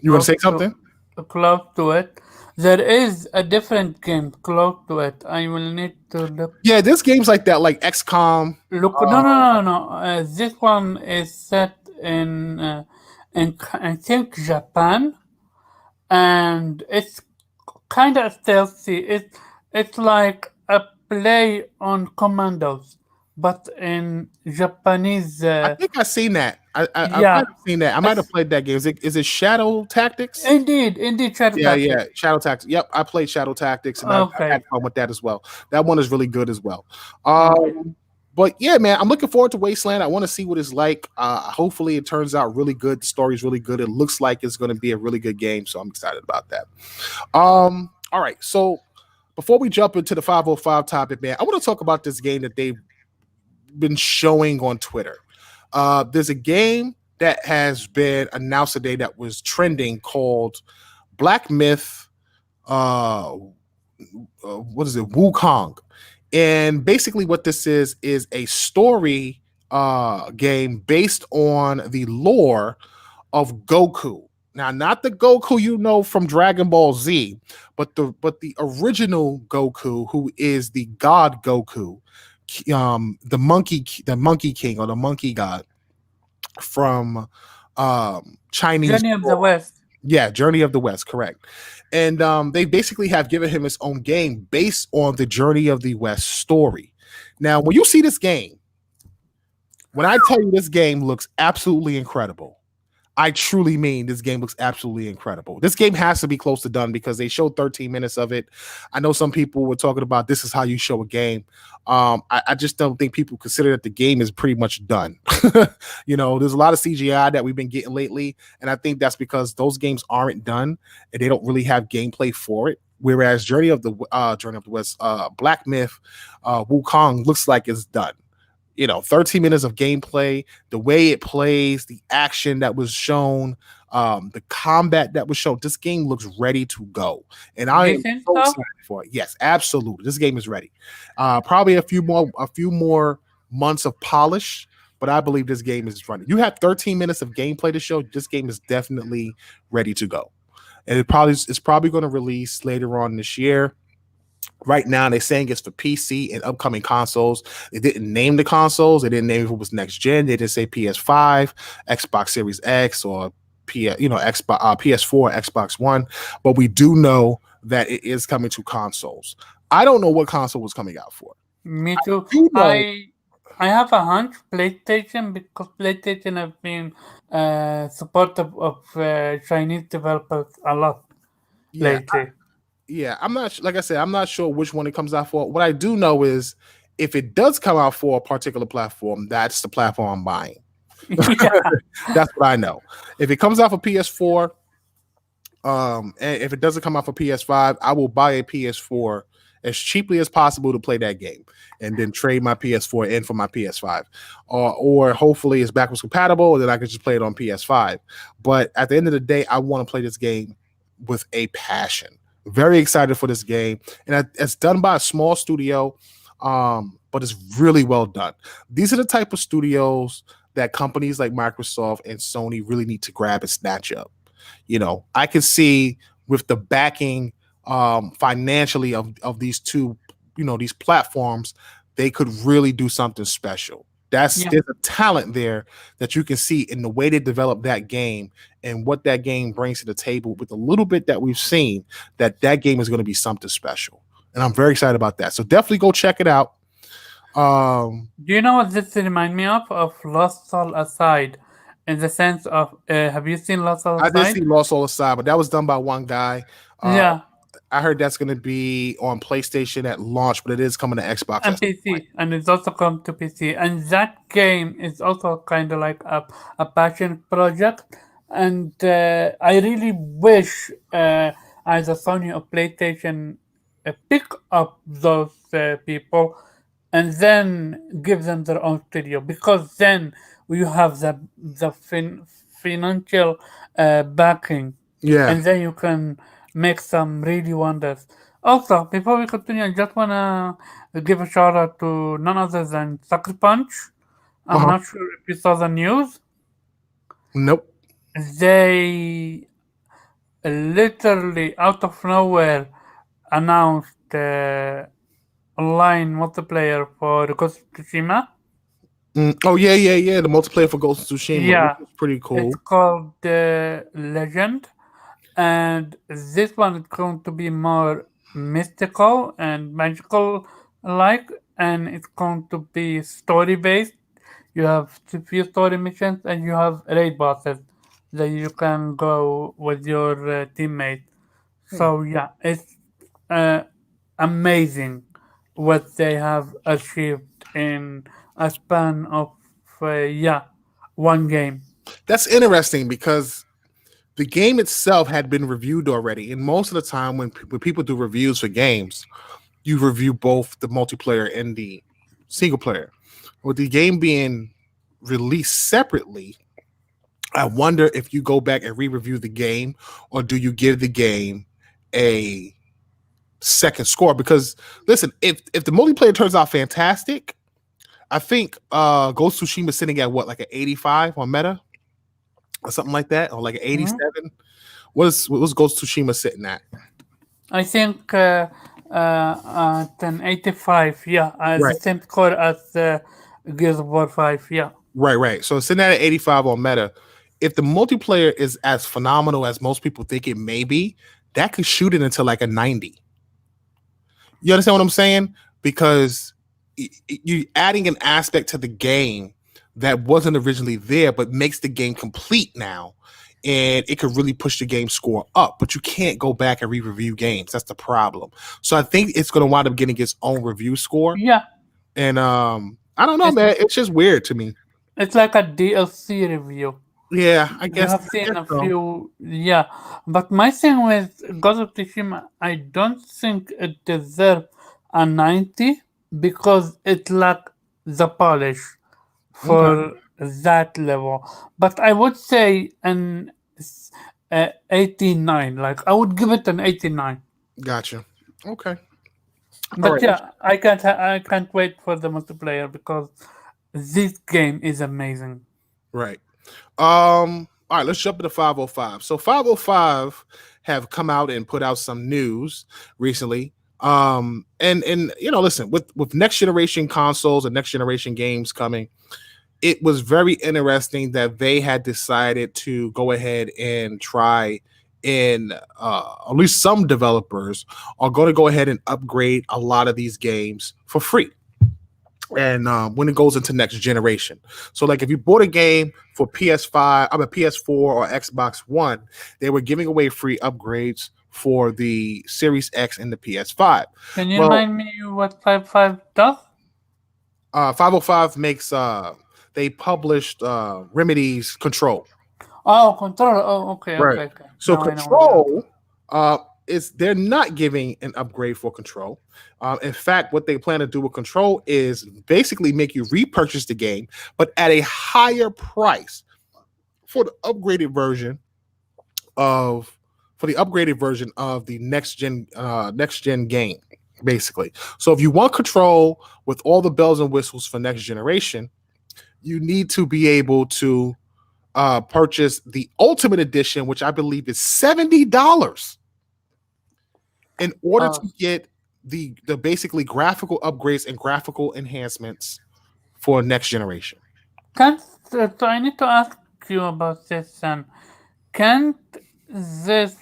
You want to say close something? close to it. There is a different game close to it. I will need to look. Yeah, there's games like that, like XCOM. Look, no, no, no, no. This one is set in I think Japan, and it's kind of stealthy. It's like a play on commandos, but in Japanese. I think I seen that. I might Yeah, have seen that. I might have it's- played that game. Is it Shadow Tactics? indeed, Shadow Yeah, Tactics. yeah, Shadow Tactics. Yep, I played Shadow Tactics, and I've Okay, had fun with that as well. That one is really good as well. okay. But yeah, man, I'm looking forward to Wasteland. I want to see what it's like. Hopefully, it turns out really good. The story's really good. It looks like it's going to be a really good game, so I'm excited about that. All right, so before we jump into the 505 topic, man, I want to talk about this game that they've been showing on Twitter. There's a game that has been announced today that was trending called Black Myth. What is it? Wukong. And basically, what this is a story game based on the lore of Goku. Now, not the Goku you know from Dragon Ball Z, but the original Goku, who is the God Goku, the monkey king or the monkey god from Chinese Journey of the lore. West. Yeah, Journey of the West, correct. And they basically have given him his own game based on the Journey of the West story. Now, when you see this game, when I tell you this game looks absolutely incredible, I truly mean this game looks absolutely incredible. This game has to be close to done because they showed 13 minutes of it. I know some people were talking about this is how you show a game. I just don't think people consider that the game is pretty much done. There's a lot of CGI that we've been getting lately, and I think that's because those games aren't done and they don't really have gameplay for it. Whereas Journey of the West, Black Myth, Wukong looks like it's done. 13 minutes of gameplay, the way it plays, the action that was shown, the combat that was shown. This game looks ready to go, and I You am think so so? excited for it. Yes, absolutely. This game is ready. Probably a few more months of polish, but I believe this game is running. You have 13 minutes of gameplay to show. This game is definitely ready to go, and it's probably going to release later on this year. Right now, they're saying it's for PC and upcoming consoles. They didn't name the consoles. They didn't name if it was next gen. They didn't say PS5, Xbox Series X, or Xbox, PS4, Xbox One. But we do know that it is coming to consoles. I don't know what console was coming out for. Me too. You know, I have a hunch PlayStation because PlayStation have been supportive of Chinese developers a lot yeah, lately. yeah. I'm not like I said. I'm not sure which one it comes out for. What I do know is if it does come out for a particular platform, that's the platform I'm buying. Yeah, That's what I know. If it comes out for PS4, and if it doesn't come out for PS5, I will buy a PS4 as cheaply as possible to play that game, and then trade my PS4 in for my PS5, or hopefully it's backwards compatible, and then I can just play it on PS5. But at the end of the day, I want to play this game with a passion. Very excited for this game, and it's done by a small studio, but it's really well done. These are the type of studios that companies like Microsoft and Sony really need to grab and snatch up. I can see with the backing financially of these two, these platforms, they could really do something special. Yeah. There's a talent there that you can see in the way they develop that game and what that game brings to the table with a little bit that we've seen, that game is going to be something special. And I'm very excited about that. So definitely go check it out. Do you know what this remind me of? Of Lost Soul Aside, in the sense of, have you seen Lost Soul I did see Aside? Lost Soul Aside, but that was done by one guy. Uh, Yeah, I heard that's going to be on PlayStation at launch, but it is coming to Xbox and at some point. PC, and it's also come to PC. And that game is also kind of like a passion project. And I really wish either Sony or PlayStation pick up those people and then give them their own studio, because then you have the financial backing, Yeah. and then you can make some really wonders. Also, before we continue, I just wanna give a shout out to none other than Sucker Punch. I'm Uh-huh. not sure if you saw the news. Nope. They literally out of nowhere announced online multiplayer for Ghost of Tsushima. Oh yeah, yeah, yeah. The multiplayer for Ghost of Tsushima, which Yeah, is pretty it's cool. called Legend, and this one is going to be more mystical and magical like, and it's going to be story based. You have a few story missions, and you have raid bosses that you can go with your teammate. Hmm. So yeah, it's uh, amazing what they have achieved in a span of yeah, one game. That's interesting because the game itself had been reviewed already, and most of the time when people do reviews for games, you review both the multiplayer and the single player. With the game being released separately, I wonder if you go back and re-review the game, or do you give the game a second score? Because listen, if the multiplayer turns out fantastic, I think Ghost of Tsushima is sitting at what, like an 85 on Meta or something like that, or like an Mhm. 87. What was Ghost of Tsushima sitting at? I think at an 85, yeah, the Right, same score as Gears of War 5, yeah. right. So it's sitting at an 85 on Meta. If the multiplayer is as phenomenal as most people think it may be, that could shoot it into like a 90. You understand what I'm saying? Because you adding an aspect to the game that wasn't originally there, but makes the game complete now, and it could really push the game score up. But you can't go back and re-review games. That's the problem. So I think it's going to wind up getting its own review score, Yeah, and I don't know, it's, man. It's just weird to me. it's like a DLC review. Yeah, I You guess. have I seen guess a so. few, yeah. But my thing with Ghost of Tsushima, I don't think it deserves a 90 because it lacks the polish Okay, for that level. But I would say an 89. Like, I would give it an 89. gotcha. Okay, all But right, yeah, I can't wait for the multiplayer because this game is amazing. right. All right, let's jump into 505. So 505 have come out and put out some news recently. And listen, with next generation consoles and next generation games coming, it was very interesting that they had decided to go ahead and try, and at least some developers are going to go ahead and upgrade a lot of these games for free, and when it goes into next generation. So like if you bought a game for PS5, I'm a PS4 or Xbox One, they were giving away free upgrades for the Series X and the PS5. Can you Well, remind me what 5 does? 505 makes they published Remedy's Control. Oh, controller. Oh, okay, Right. okay, okay. So Now I know what it is. Control is they're not giving an upgrade for Control. In fact, what they plan to do with Control is basically make you repurchase the game, but at a higher price for the upgraded version of the next gen game, basically. So if you want Control with all the bells and whistles for next generation, you need to be able to purchase the Ultimate Edition, which I believe is $70 in order Uh, to get the basically graphical upgrades and graphical enhancements for next generation. can't so I need to ask you about this. And can't this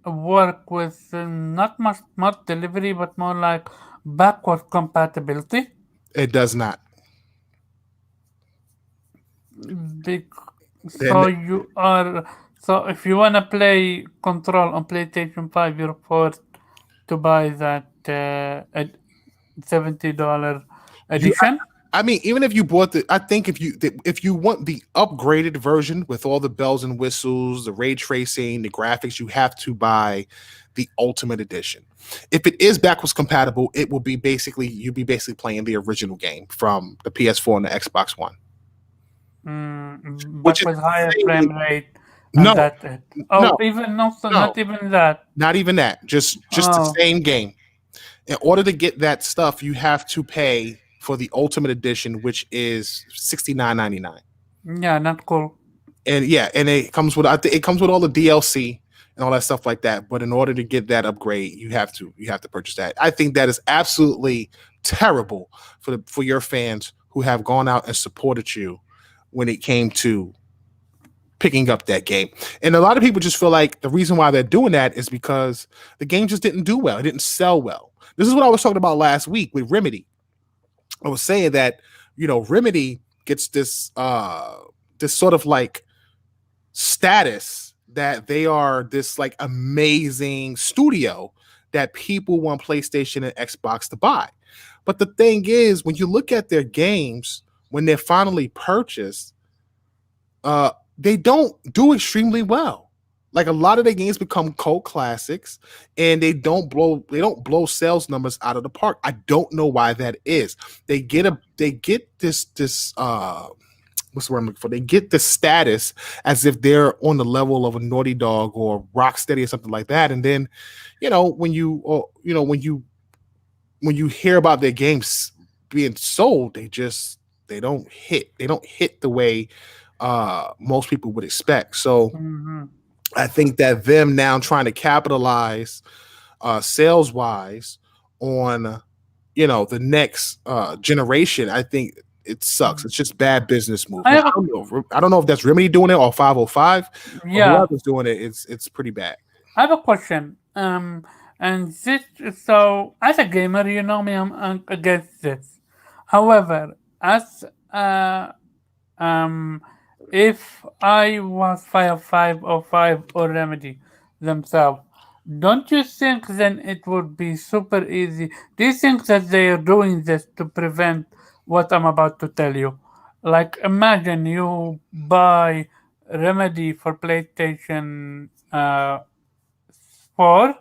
work with not much smart delivery, but more like backward compatibility? It does not. So Then you are so if you wanna play Control on PlayStation 5, you're forced to buy that $70 you edition. I mean, even if you bought the, I think if you want the upgraded version with all the bells and whistles, the ray tracing, the graphics, you have to buy the Ultimate Edition. If it is backwards compatible, it will be basically you'll be basically playing the original game from the PS4 and the Xbox One, which But is with higher insanely frame rate, and no, that's it. Oh, no, even no, so no, not even that. not even that. Just the Oh, same game. In order to get that stuff, you have to pay for the Ultimate Edition, which is $69.99. yeah, not cool. And yeah, and it comes with it comes with all the DLC and all that stuff like that. But in order to get that upgrade, you have to purchase that. I think that is absolutely terrible for your fans who have gone out and supported you when it came to picking up that game. And a lot of people just feel like the reason why they're doing that is because the game just didn't do well. It didn't sell well. This is what I was talking about last week with Remedy. I was saying that, Remedy gets this sort of like status that they are this like amazing studio that people want PlayStation and Xbox to buy. But the thing is, when you look at their games, when they're finally purchased, they don't do extremely well. Like a lot of their games become cult classics, and they don't blow sales numbers out of the park. I don't know why that is. They get this what's the word I'm looking for? They get the status as if they're on the level of a Naughty Dog or Rocksteady or something like that. And then, when you hear about their games being sold, they don't hit the way most people would expect. So Hmm. I think that them now trying to capitalize sales wise on the next generation, I think it sucks. It's just bad business move. I Now have a I don't know if that's Remedy doing it or 505, but yeah, whoever's doing it, it's pretty bad. I have a question. And this so as a gamer, you know me, I'm against this. However, as uh Um, if I was Fire 505 or Remedy themselves, don't you think then it would be super easy? Do you think that they are doing this to prevent what I'm about to tell you? Like, imagine you buy Remedy for PlayStation 4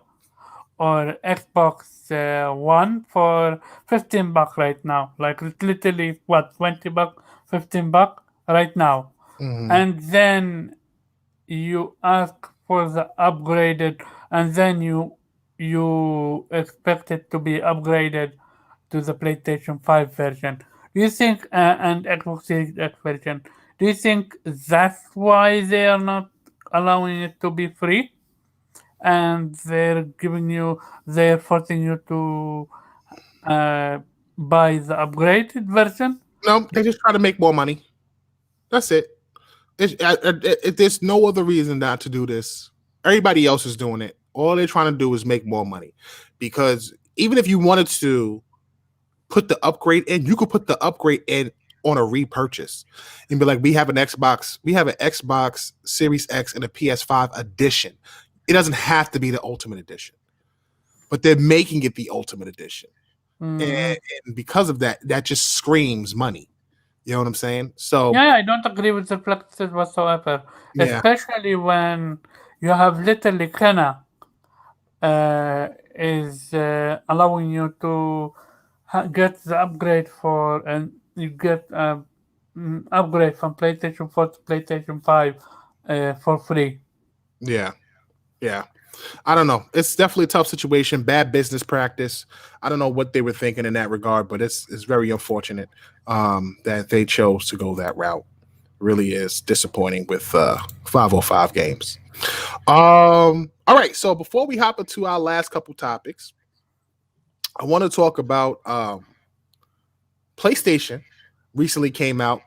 or Xbox One for 15 bucks right now. Like it's literally what, 20 bucks, 15 bucks right now. Mhm. And then you ask for the upgraded, and then you expect it to be upgraded to the PlayStation 5 version. Do you think and Xbox Series X version? Do you think that's why they are not allowing it to be free? And they're forcing you to uh, buy the upgraded version. No, they just try to make more money. That's it. There's no other reason not to do this. Everybody else is doing it. All they're trying to do is make more money, because even if you wanted to put the upgrade in, you could put the upgrade in on a repurchase and be like, we have an Xbox Series X and a PS5 edition. It doesn't have to be the Ultimate Edition, but they're making it the Ultimate Edition. And, Hmm. and because of that, that just screams money. You know what I'm saying? So Yeah, I don't agree with the practices whatsoever, yeah, especially when you have literally Kena is allowing you to get the upgrade for, and you get upgrade from PlayStation 4 to PlayStation 5 for free. yeah, yeah. I don't know. It's definitely a tough situation, bad business practice. I don't know what they were thinking in that regard, but it's very unfortunate that they chose to go that route. Really is disappointing with 505 games. All right, so before we hop into our last couple topics, I want to talk about PlayStation recently came out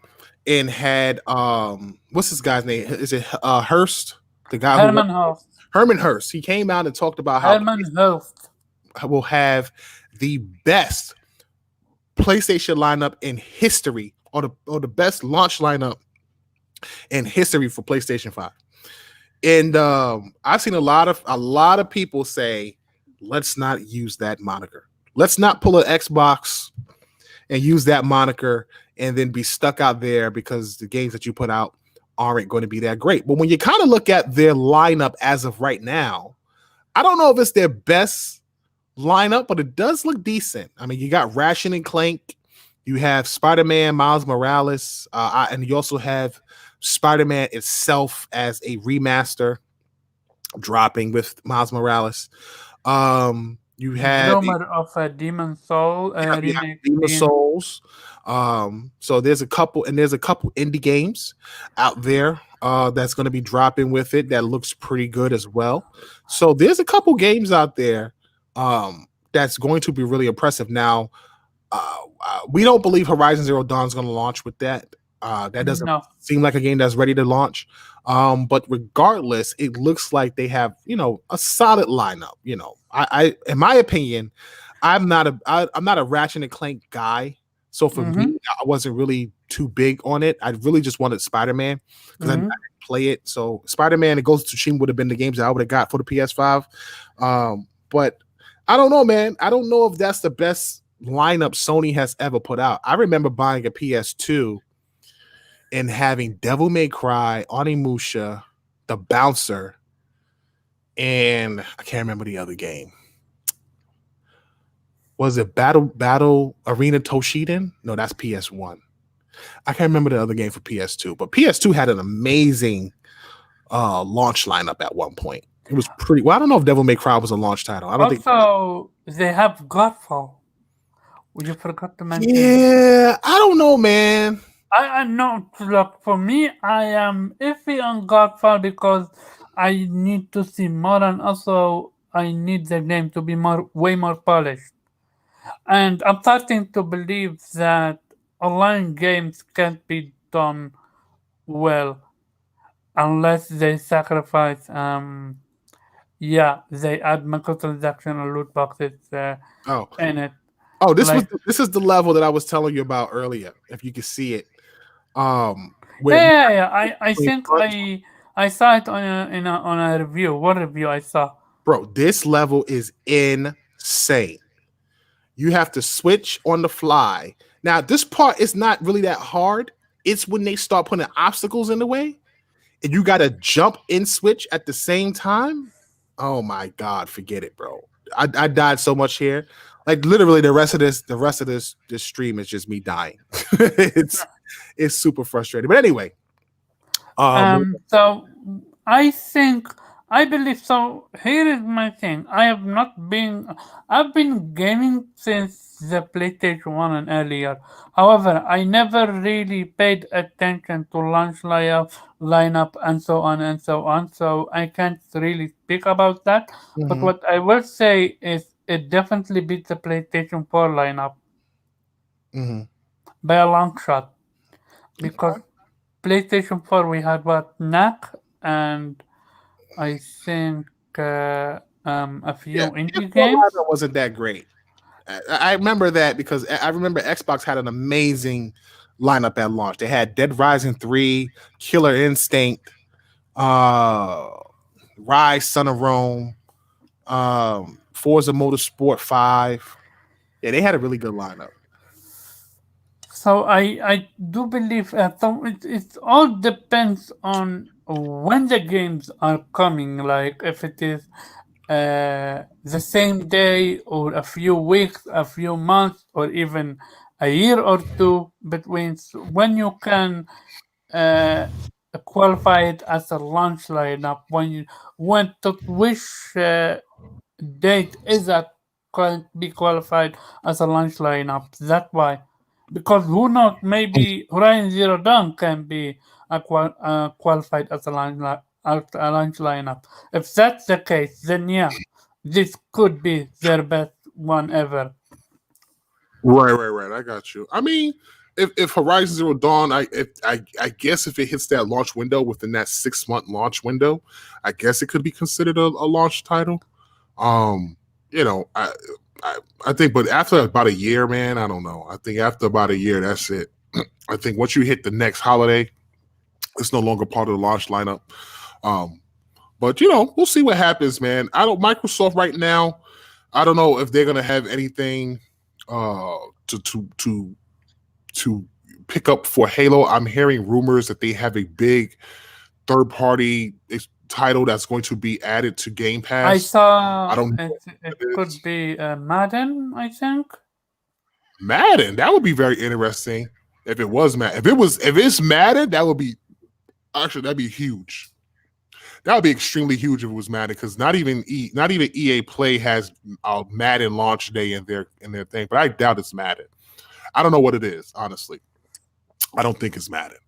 and had what's this guy's name? Is it Hurst? The guy who Herman Host. Herman Hurst. He came out and talked about how Herman Host. will have the best PlayStation lineup in history, or the best launch lineup in history for PlayStation 5. And I've seen a lot of people say, let's not use that moniker. Let's not pull an Xbox and use that moniker and then be stuck out there because the games that you put out aren't going to be that great. But when you kind of look at their lineup as of right now, I don't know if it's their best lineup, but it does look decent. I mean, you got Ratchet and Clank, you have Spider-Man, Miles Morales, and you also have Spider-Man itself as a remaster dropping with Miles Morales. You have Rumor of a Demon Soul you have remake Demon being Souls. So there's a couple indie games out there that's going to be dropping with it that looks pretty good as well. So there's a couple games out there that's going to be really impressive. Now, we don't believe Horizon Zero Dawn is going to launch with that. That doesn't no. seem like a game that's ready to launch. But regardless, it looks like they have, a solid lineup. I in my opinion, I'm not a Ratchet and Clank guy. So for me, I wasn't really too big on it. I really just wanted Spider-Man because I didn't play it. So Spider-Man and Ghost of Tsushima would have been the games that I would have got for the PS5. But I don't know, man. I don't know if that's the best lineup Sony has ever put out. I remember buying a PS2 and having Devil May Cry, Onimusha, The Bouncer, and I can't remember the other game. Was it Battle Arena Toshiden? No, that's PS1. I can't remember the other game for PS2, but PS2 had an amazing launch lineup at one point. It was pretty well. I don't know if Devil May Cry was a launch title. I don't think. Also, they have Godfall. You forgot to mention. Yeah, I don't know, man. I know. Look, for me, I am iffy on Godfall because I need to see more, and also I need the game to be way more polished. And I'm starting to believe that online games can't be done well unless they sacrifice. They add microtransaction or loot boxes Oh, in it. this is the level that I was telling you about earlier. If you can see it, where I think I saw it on a review. What review I saw? bro, this level is insane. You have to switch on the fly. Now, this part is not really that hard. It's when they start putting obstacles in the way, and you got to jump and switch at the same time. Oh my god, forget it, bro. I died so much here. Like literally, the rest of this stream is just me dying. it's super frustrating. But anyway, So I believe so. Here is my thing. I've been gaming since the PlayStation 1 and earlier. However, I never really paid attention to launch lineup and so on and so on. So I can't really speak about that. But what I will say is it definitely beats the PlayStation 4 lineup by a long shot. Because PlayStation 4 we had what, Knack and I think a few indie games. wasn't that great. I remember that because I remember Xbox had an amazing lineup at launch. They had Dead Rising 3, Killer Instinct, Rise, Son of Rome, Forza Motorsport 5. Yeah, they had a really good lineup. So I do believe so it all depends on when the games are coming. Like if it is the same day or a few weeks, a few months, or even a year or two between when you can qualified as a launch lineup when to which date is that can be qualified as a launch lineup. That's why, because who knows, maybe Horizon Zero Dawn can be qualified as a launch lineup. If that's the case, then yeah, this could be their best one ever. Right. I got you. I mean, if Horizon Zero Dawn, I guess if it hits that launch window within that 6 month launch window, I guess it could be considered a launch title. Um, you know, I think, but after about a year, man, I don't know. I think after about a year, that's it. I think once you hit the next holiday, it's no longer part of the launch lineup. Um, but we'll see what happens, man. I don't Microsoft right now. I don't know if they're gonna have anything uh, to to to to pick up for Halo. I'm hearing rumors that they have a big third party title that's going to be added to Game I Pass. I saw don't know what it it could is. be Madden, I think. Madden, that would be very interesting if it was Madden. If it's Madden, that would be actually that'd be huge. That would be extremely huge if it was Madden because not even EA Play has a Madden launch day in their thing. But I doubt it's Madden. I don't know what it is, honestly. I don't think it's Madden.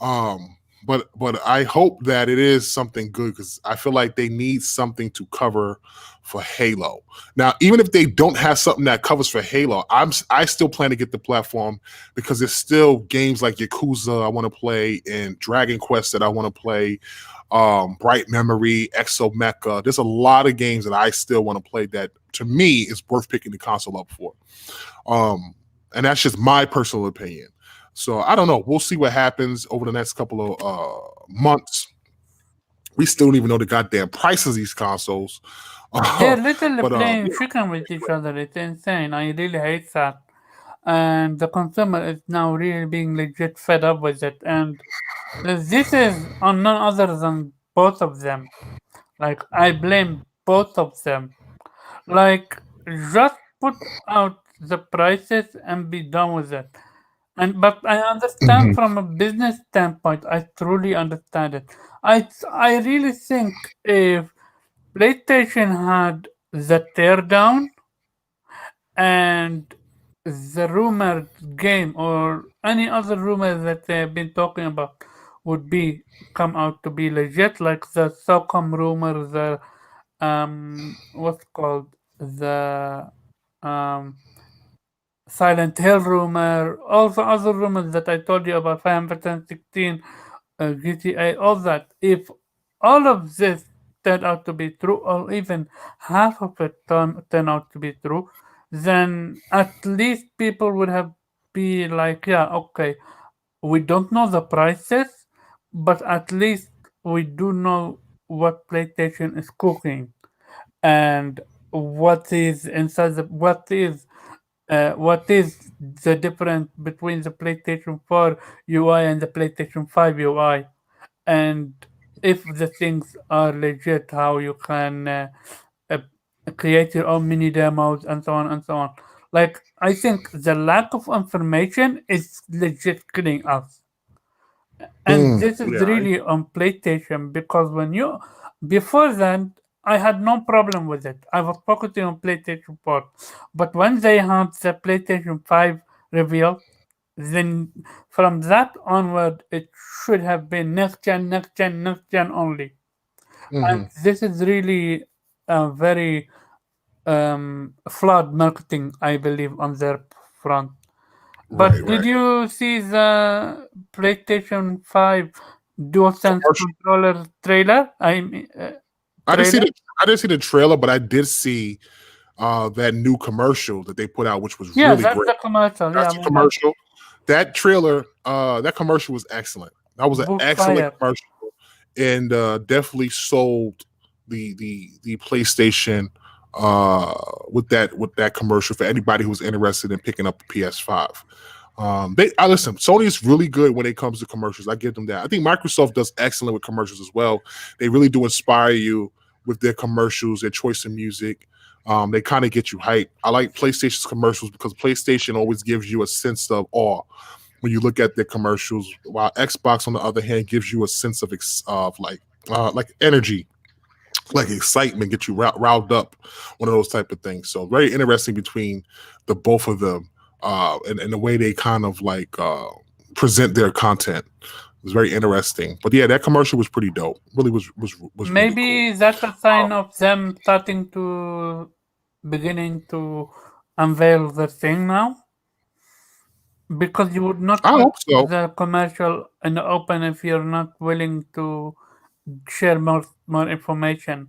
But I hope that it is something good because I feel like they need something to cover for Halo. Now, even if they don't have something that covers for Halo, I still plan to get the platform because there's still games like Yakuza I want to play and Dragon Quest that I want to play. Bright Memory, Exo Mecha. There's a lot of games that I still want to play that to me is worth picking the console up for. Um, and that's just my personal opinion. So I don't know. We'll see what happens over the next couple of months. We still don't even know the goddamn prices of these consoles. They're literally But playing chicken with each other. It's insane. I really hate that. And the consumer is now really being legit fed up with it. And this is on none other than both of them. Like, I blame both of them. Like, just put out the prices and be done with it. And but I understand mhm. from a business standpoint. I truly understand it. I really think if PlayStation had the teardown and the rumored game or any other rumor that they've been talking about would be come out to be legit, like the SOCOM rumor, the what's called the um Silent Hill rumor, all the other rumors that I told you about 516, GTA, all that. If all of this turned out to be true, or even half of it turn out to be true, then at least people would have be like, yeah, okay, we don't know the prices, but at least we do know what PlayStation is cooking and what is the difference between the PlayStation 4 UI and the PlayStation 5 UI, and if the things are legit, how you can uh, create your own mini demos and so on and so on. Like, I think the lack of information is legit killing us. And this is Yeah. really on PlayStation because before then, I had no problem with it. I was focusing on PlayStation 4. But when they had the PlayStation 5 reveal, then from that onward, it should have been next gen, next gen, next gen only. And Hmm. this is really a very flawed marketing, I believe, on their front. But did Right. you see the PlayStation 5 DualSense Commercial. controller trailer? I didn't see Trailer? the I didn't see the trailer, but I did see that new commercial that they put out, which was Yeah, really that's great. the commercial. That's Yeah, the my bad. commercial. That trailer, that commercial was excellent. That was an Book excellent fire. commercial, and definitely sold the PlayStation with that commercial for anybody who's interested in picking up a PS5. I listen. Sony's really good when it comes to commercials. I give them that. I think Microsoft does excellent with commercials as well. They really do inspire you with their commercials, their choice of music. They kind of get you hyped. I like PlayStation's commercials because PlayStation always gives you a sense of awe. when you look at their commercials. While Xbox, on the other hand, gives you a sense of like energy, like excitement, get you riled up, one of those type of things. So very interesting between the both of them, and the way they kind of like present their content. It was very interesting. But yeah, that commercial was pretty dope. Really was really cool. Maybe that's a sign of them starting to beginning to unveil the thing now, because you would not I put hope so. the commercial in the open if you're not willing to share more information.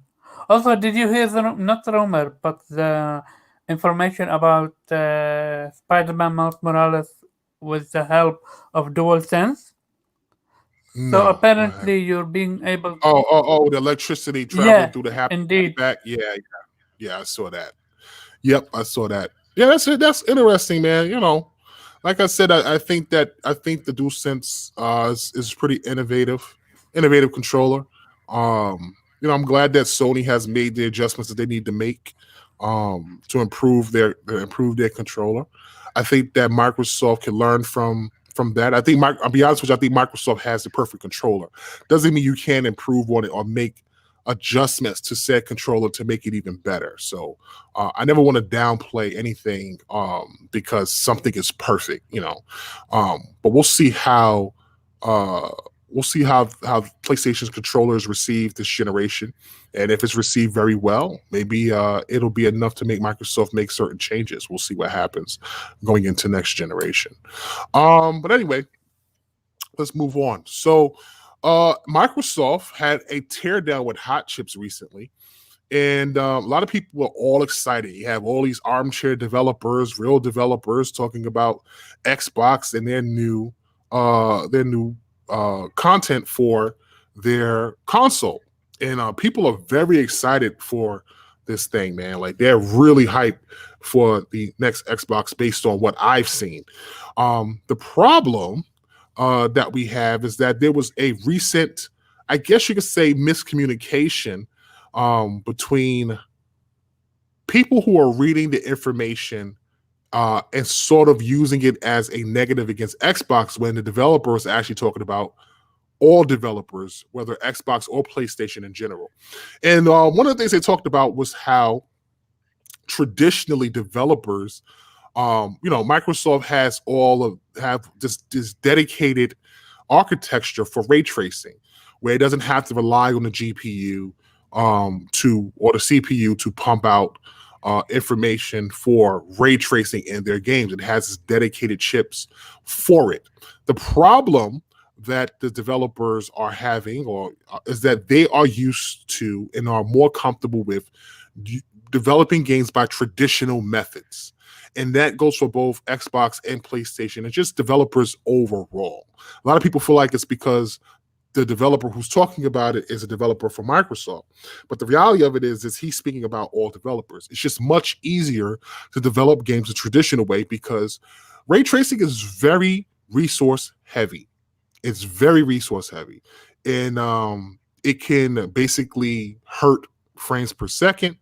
Also, did you hear the not rumor, but the information about Spider-Man Miles Morales with the help of DualSense? So No, I have. apparently, you're being able. Oh, the electricity traveling Yeah, through the haptic indeed. feedback. Yeah, I saw that. Yep, I saw that. Yeah, that's it. That's interesting, man. Like I said, I think the DualSense is pretty innovative controller. I'm glad that Sony has made the adjustments that they need to make to improve their controller. I think that Microsoft can learn from that. I'll be honest with you, I think Microsoft has the perfect controller. Doesn't mean you can't improve on it or make adjustments to said controller to make it even better. So I never want to downplay anything because something is perfect, but uh, we'll see how PlayStation's controller is received this generation, and if it's received very well, maybe it'll be enough to make Microsoft make certain changes. We'll see what happens going into next generation. But anyway, let's move on. So, Microsoft had a teardown with hot chips recently, and a lot of people were all excited. You have all these armchair developers, real developers, talking about Xbox and their new content for their console, and people are very excited for this thing, man. Like they're really hyped for the next Xbox based on what I've seen. The problem that we have is that there was a recent, I guess you could say, miscommunication between people who are reading the information and sort of using it as a negative against Xbox when the developer is actually talking about all developers, whether Xbox or PlayStation in general. And one of the things they talked about was how traditionally developers, Microsoft has have this dedicated architecture for ray tracing, where it doesn't have to rely on the GPU or the CPU to pump out information for ray tracing in their games. It has its dedicated chips for it. The problem that the developers are having or is that they are used to and are more comfortable with developing games by traditional methods. And that goes for both Xbox and PlayStation and just developers overall. A lot of people feel like it's because the developer who's talking about it is a developer for Microsoft. But the reality of it is he's speaking about all developers. It's just much easier to develop games the traditional way because ray tracing is very resource heavy. It's very resource heavy. And it can basically hurt frames per second.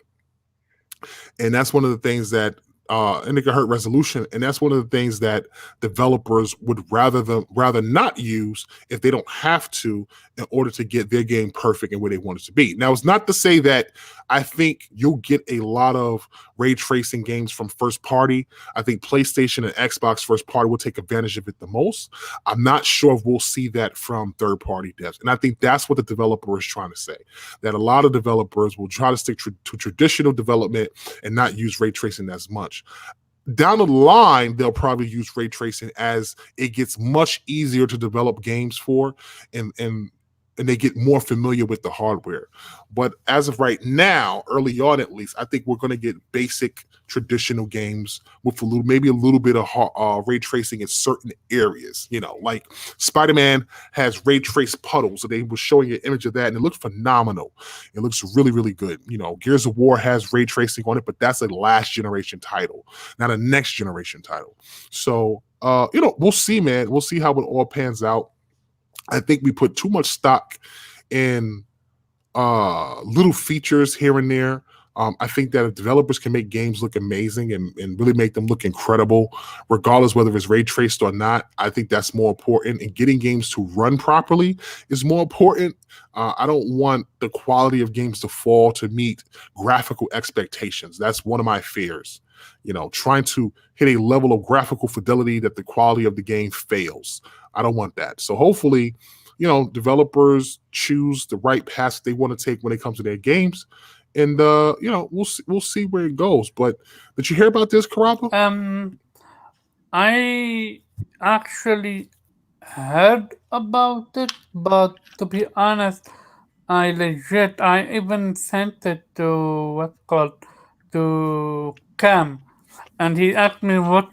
And that's one of the things that and it can hurt resolution. And that's one of the things that developers would rather not use if they don't have to in order to get their game perfect and where they want it to be. Now, it's not to say that I think you'll get a lot of ray tracing games from first party. I think PlayStation and Xbox first party will take advantage of it the most. I'm not sure if we'll see that from third party devs. And I think that's what the developer is trying to say, that a lot of developers will try to stick to traditional development and not use ray tracing as much. Down the line, they'll probably use ray tracing as it gets much easier to develop games for, and they get more familiar with the hardware. But as of right now, early on at least, I think we're going to get basic traditional games with maybe a little bit of ray tracing in certain areas. Like Spider-Man has ray traced puddles, so they were showing an image of that, and it looked phenomenal. It looks really, really good. Gears of War has ray tracing on it, but that's a last generation title, not a next generation title. So, we'll see, man. We'll see how it all pans out. I think we put too much stock in little features here and there, I think that if developers can make games look amazing and really make them look incredible, regardless whether it's ray traced or not, I think that's more important. And getting games to run properly is more important. I don't want the quality of games to fall to meet graphical expectations. That's one of my fears. Trying to hit a level of graphical fidelity that the quality of the game fails. I don't want that. So hopefully, developers choose the right path they want to take when it comes to their games, and we'll see where it goes. But did you hear about this, Karaba? I actually heard about it, but to be honest, I even sent it to what's called to Cam, and he asked me what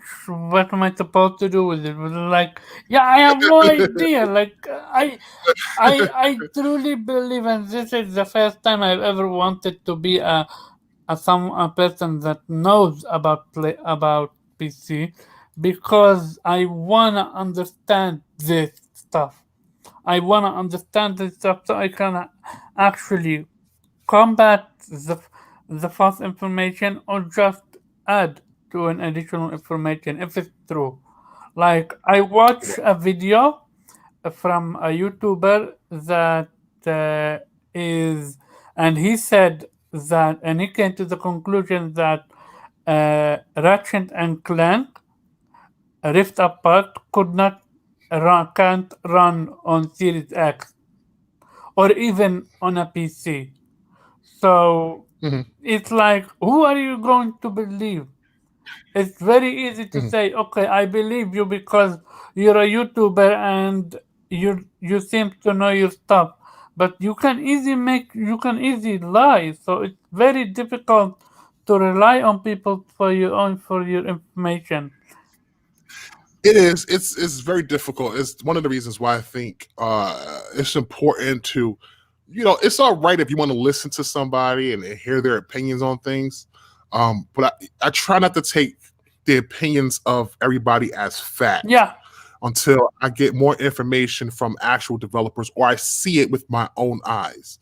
am I supposed to do with it. Was like, yeah, I have no idea. Like I truly believe, and this is the first time I've ever wanted to be a person that knows about PC, because I wanna understand this stuff. I wanna understand this stuff so I can actually combat the false information, or just add to an additional information if it's true. Like I watched a video from a YouTuber that uh, is, and he said that, and he came to the conclusion that Ratchet and Clank Rift Apart can't run on Series X or even on a PC. So Mhm, it's like, who are you going to believe? It's very easy to mhm. say, okay, I believe you because you're a YouTuber and you seem to know your stuff. But you can easily lie. So it's very difficult to rely on people for your information. It is. It's very difficult. It's one of the reasons why I think it's important to, it's all right if you want to listen to somebody and hear their opinions on things, but I try not to take the opinions of everybody as fact Yeah. until I get more information from actual developers or I see it with my own eyes.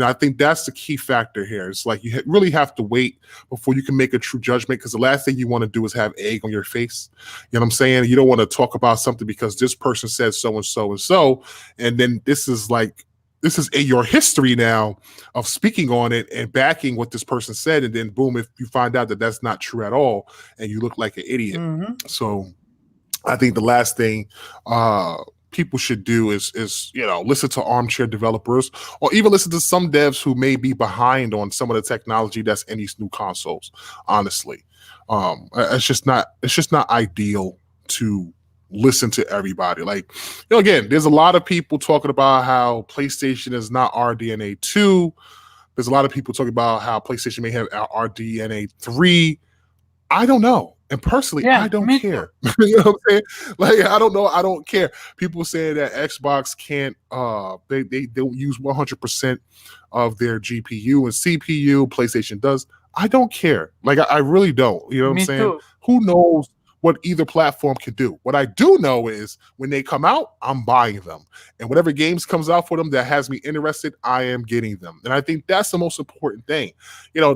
I think that's the key factor here. It's like you really have to wait before you can make a true judgment, because the last thing you want to do is have egg on your face. You know what I'm saying? You don't want to talk about something because this person said so and so and so, and then this is in your history now of speaking on it and backing what this person said, and then boom, if you find out that that's not true at all, and you look like an idiot. Mm-hmm. So I think the last thing people should do is listen to armchair developers, or even listen to some devs who may be behind on some of the technology that's in these new consoles. Honestly, it's just not ideal to listen to everybody. Like, again, there's a lot of people talking about how PlayStation is not RDNA 2. There's a lot of people talking about how PlayStation may have RDNA 3. I don't know. And personally, I Yeah, don't me too. care. You know what I'm saying? Like, I don't know. I don't care. People saying that Xbox can't they don't use 100% of their GPU and CPU, PlayStation does. I don't care. Like, I really don't. You know what I'm Me saying? too. Who knows what either platform can do? What I do know is when they come out, I'm buying them. And whatever games comes out for them that has me interested, I am getting them. And I think that's the most important thing.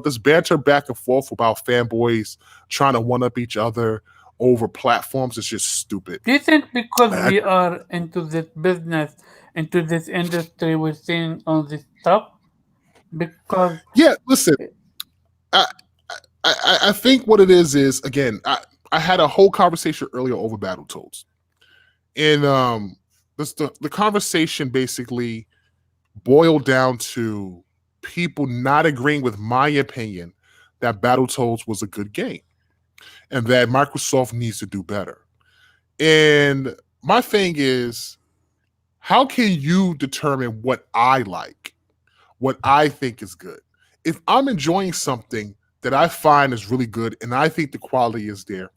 This banter back and forth about fanboys trying to one up each other over platforms is just stupid. Do you think because I, we are into this business, into this industry, we're seeing all this stuff? Because yeah, listen, I, I think what it is again, I had a whole conversation earlier over Battletoads, and the conversation basically boiled down to people not agreeing with my opinion that Battletoads was a good game and that Microsoft needs to do better. And my thing is, how can you determine what I like, what I think is good? If I'm enjoying something that I find is really good and I think the quality is there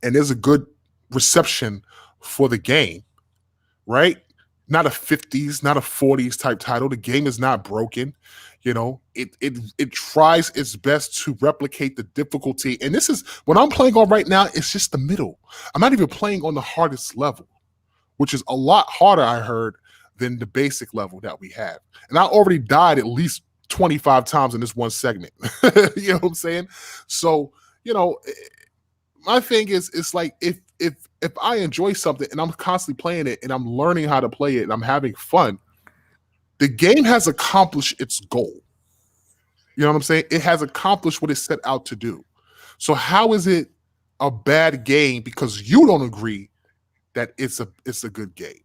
and there's a good reception for the game, right? Not a 50s, not a 40s type title. The game is not broken. It tries its best to replicate the difficulty. And this is what I'm playing on right now. It's just the middle. I'm not even playing on the hardest level, which is a lot harder, I heard, than the basic level that we have. And I already died at least 25 times in this one segment. You know what I'm saying? So, you know, my thing is, it's like if I enjoy something and I'm constantly playing it and I'm learning how to play it and I'm having fun, the game has accomplished its goal. You know what I'm saying? It has accomplished what it set out to do. So how is it a bad game because you don't agree that it's a good game?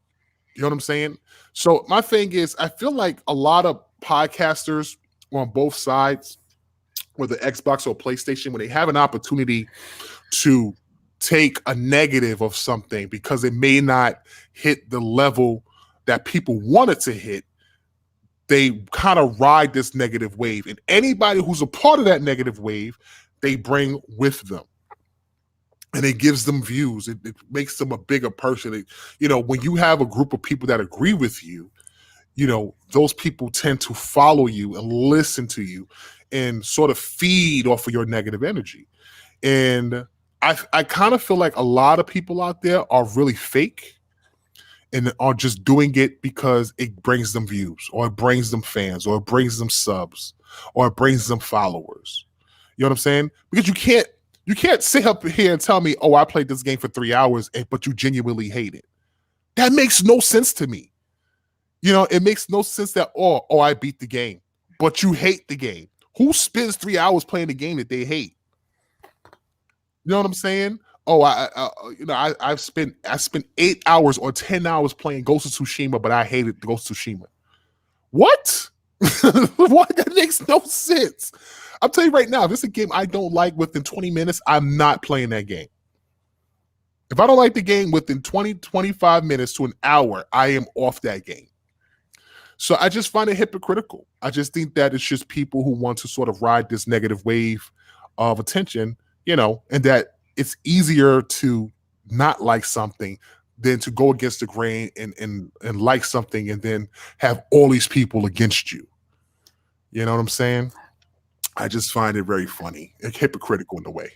You know what I'm saying? So my thing is, I feel like a lot of podcasters on both sides, whether Xbox or PlayStation, when they have an opportunity to take a negative of something because it may not hit the level that people want it to hit, they kind of ride this negative wave. And anybody who's a part of that negative wave, they bring with them. And it gives them views. It makes them a bigger person. When you have a group of people that agree with you, those people tend to follow you and listen to you and sort of feed off of your negative energy. And I kind of feel like a lot of people out there are really fake and are just doing it because it brings them views or it brings them fans or it brings them subs or it brings them followers. You know what I'm saying? Because you can't sit up here and tell me, oh, I played this game for 3 hours, but you genuinely hate it. That makes no sense to me. It makes no sense that, I beat the game, but you hate the game. Who spends 3 hours playing a game that they hate? You know what I'm saying? Oh, I spent 8 hours or 10 hours playing Ghost of Tsushima, but I hated Ghost of Tsushima. What? What? That makes no sense. I'm telling you right now, if it's a game I don't like within 20 minutes, I'm not playing that game. If I don't like the game within 20, 25 minutes to an hour, I am off that game. So I just find it hypocritical. I just think that it's just people who want to sort of ride this negative wave of attention, and that it's easier to not like something than to go against the grain and like something and then have all these people against you. You know what I'm saying? I just find it very funny and hypocritical in a way.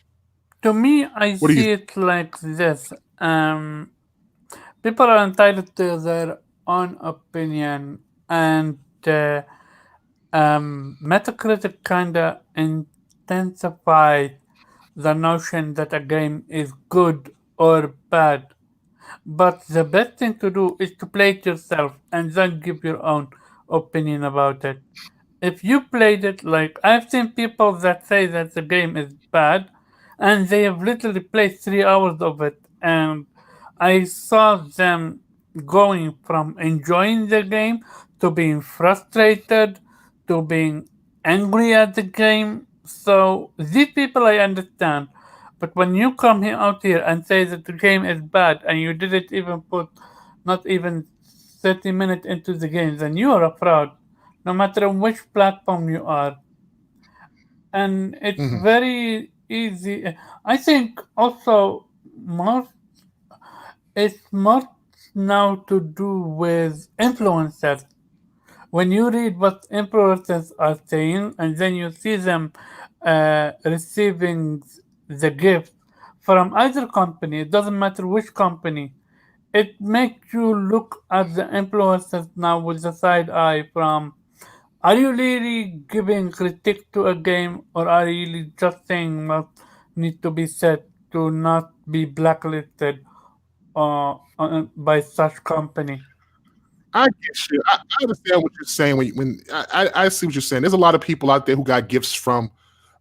To me, I What do you? see it like this. People are entitled to their own opinion, and Metacritic kind of intensified the notion that a game is good or bad. But the best thing to do is to play it yourself and then give your own opinion about it. If you played it, like I've seen people that say that the game is bad and they have literally played 3 hours of it, and I saw them going from enjoying the game to being frustrated to being angry at the game. So these people I understand. But when you come here out here and say that the game is bad and you didn't even put not even 30 minutes into the game, then you are a fraud, no matter on which platform you are. And it's Mhm. very easy. I think also most it's much now to do with influencers. When you read what influencers are saying and then you see them receiving the gift from either company, it doesn't matter which company, it makes you look at the influencers now with the side eye from, are you really giving critique to a game or are you really just saying what needs to be said to not be blacklisted by such company? I get you. I understand what you're saying when I see what you're saying. There's a lot of people out there who got gifts from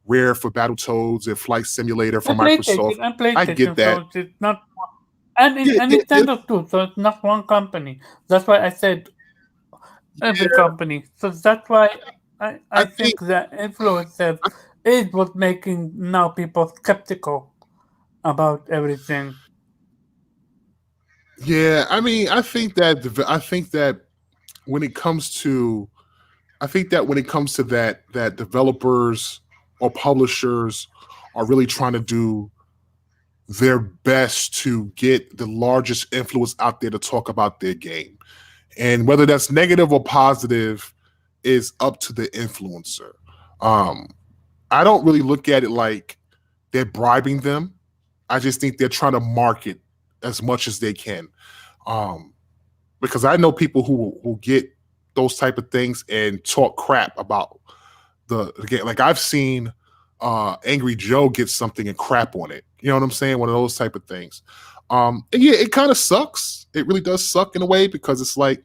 Rare for Battletoads and Flight Simulator from And Microsoft. PlayStation, and I PlayStation, get that. so it's not, and Yeah, and yeah, yeah, Nintendo too, so it's not one company. That's why I said every yeah. company. So that's why I I think think that influencer I is what making now people skeptical about everything. yeah, I mean, I think that when it comes to when it comes to that developers or publishers are really trying to do their best to get the largest influence out there to talk about their game. And whether that's negative or positive is up to the influencer. Um, I don't really look at it like they're bribing them. I just think they're trying to market as much as they can. Um, because I know people who get those type of things and talk crap about the game. Like I've seen Angry Joe get something and crap on it. You know what I'm saying? One of those type of things. And yeah, it kind of sucks. It really does suck in a way because it's like,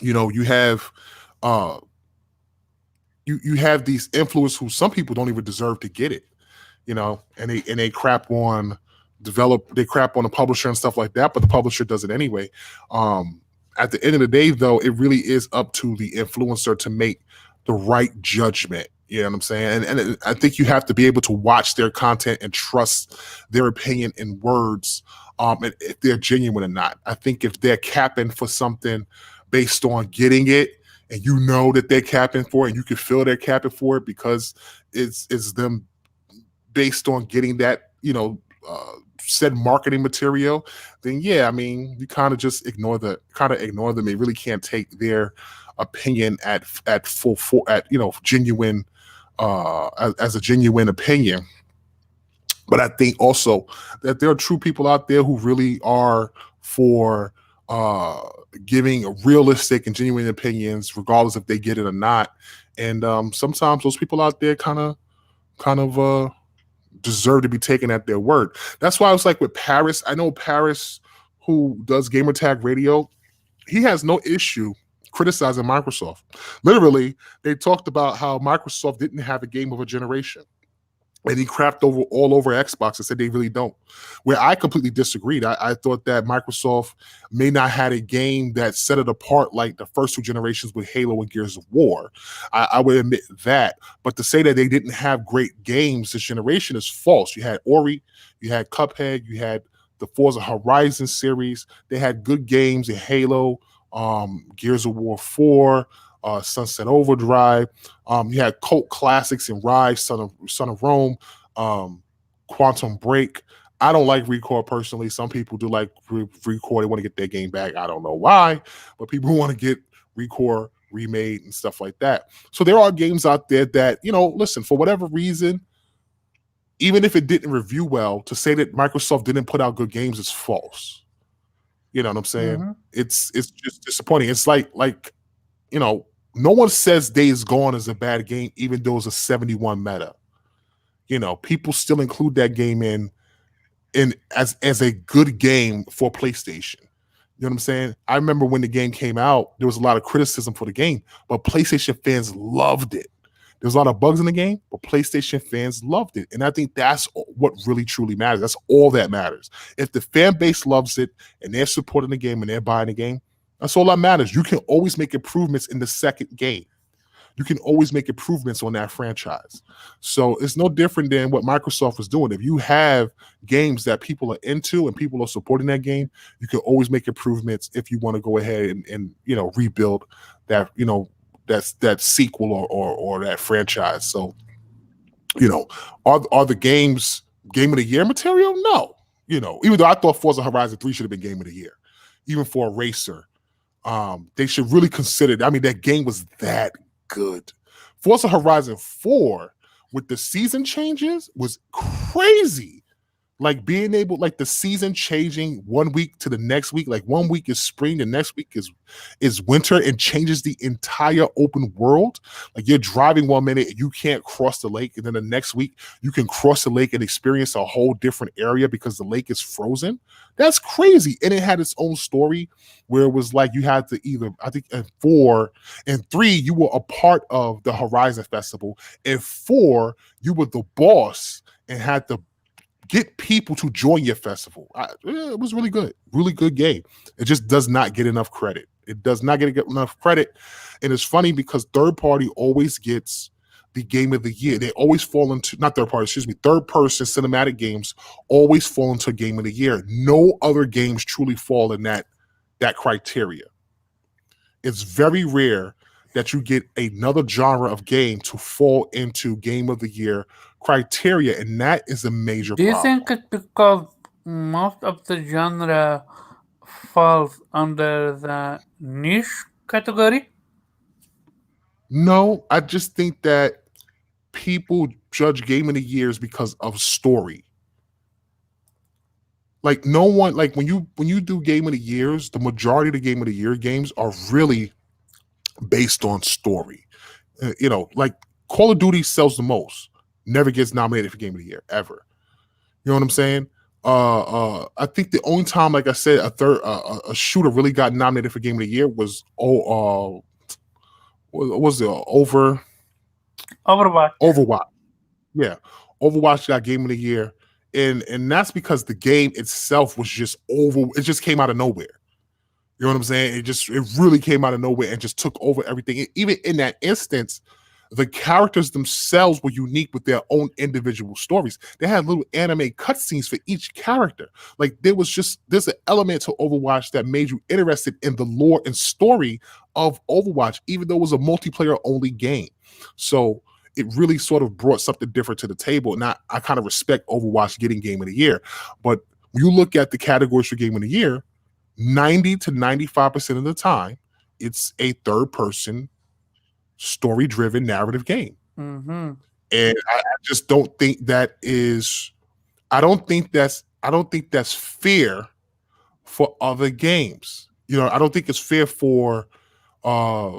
you have uh you have these influencers who some people don't even deserve to get it, and they crap on they crap on the publisher and stuff like that, but the publisher does it anyway. At the end of the day, though, it really is up to the influencer to make the right judgment. You know what I'm saying? And I think you have to be able to watch their content and trust their opinion in words, and if they're genuine or not. I think if they're capping for something based on getting it, and you know that they're capping for it, and you can feel they're capping for it because it's them based on getting that, said marketing material, then yeah, I mean, you kind of just ignore them. They really can't take their opinion at full for at genuine as a genuine opinion. But I think also that there are true people out there who really are for giving realistic and genuine opinions, regardless if they get it or not. And sometimes those people out there kind of deserve to be taken at their word. That's why I was like with Paris. I know Paris, who does Gamertag Radio, he has no issue criticizing Microsoft. Literally, they talked about how Microsoft didn't have a game of a generation. And he crapped all over Xbox and said they really don't. Where I completely disagreed. I thought that Microsoft may not had a game that set it apart like the first two generations with Halo and Gears of War. I would admit that. But to say that they didn't have great games this generation is false. You had Ori, you had Cuphead, you had the Forza Horizon series. They had good games in Halo, Gears of War 4, Sunset Overdrive. You had cult classics in Rise, Son of Rome, Quantum Break. I don't like Recore personally. Some people do like Recore. They want to get their game back. I don't know why, but people want to get Recore remade and stuff like that. So there are games out there that, listen, for whatever reason, even if it didn't review well, to say that Microsoft didn't put out good games is false. You know what I'm saying? Mm-hmm. It's just disappointing. It's like no one says Days Gone is a bad game, even though it's a 71 meta. People still include that game in as a good game for PlayStation. You know what I'm saying? I remember when the game came out, there was a lot of criticism for the game, but PlayStation fans loved it. There's a lot of bugs in the game, but PlayStation fans loved it. And I think that's what really truly matters. That's all that matters. If the fan base loves it and they're supporting the game and they're buying the game, that's all that matters. You can always make improvements in the second game. You can always make improvements on that franchise. So it's no different than what Microsoft was doing. If you have games that people are into and people are supporting that game, you can always make improvements if you want to go ahead and rebuild that, that sequel or that franchise. So, are the games game of the year material? No. Even though I thought Forza Horizon 3 should have been game of the year, even for a racer. They should really consider it. I mean, that game was that good. Forza Horizon 4 with the season changes was crazy. Like being able, like the season changing 1 week to the next week, like 1 week is spring, the next week is winter, and changes the entire open world. Like you're driving 1 minute and you can't cross the lake, and then the next week you can cross the lake and experience a whole different area because the lake is frozen. That's crazy. And it had its own story where it was like you had to either, I think in 4 and 3, you were a part of the Horizon Festival. In 4, you were the boss and had to get people to join your festival. It was really good game. It just does not get enough credit. It does not get enough credit. And it's funny because third party always gets the game of the year. They always fall into, not third party, excuse me, third person cinematic games always fall into game of the year. No other games truly fall in that criteria. It's very rare that you get another genre of game to fall into game of the year criteria, and that is a major Do you problem. think it's because most of the genre falls under the niche category? No, I just think that people judge game of the years because of story. Like no one, like when you do game of the years, the majority of the game of the year games are really based on story. Like Call of Duty sells the most, never gets nominated for Game of the Year ever. You know what I'm saying? I think the only time, like I said, a shooter really got nominated for Game of the Year was was it Overwatch. Overwatch? Yeah, Overwatch got Game of the Year, and that's because the game itself was just over. It just came out of nowhere. You know what I'm saying? It really came out of nowhere and just took over everything. Even in that instance, the characters themselves were unique with their own individual stories. They had little anime cutscenes for each character. Like there's an element to Overwatch that made you interested in the lore and story of Overwatch, even though it was a multiplayer only game. So it really sort of brought something different to the table. And I kind of respect Overwatch getting Game of the Year. But when you look at the categories for Game of the Year, 90 to 95% of the time, it's a third person story driven narrative game. Mm-hmm. And I just don't think that is I don't think that's fair for other games. I don't think it's fair for uh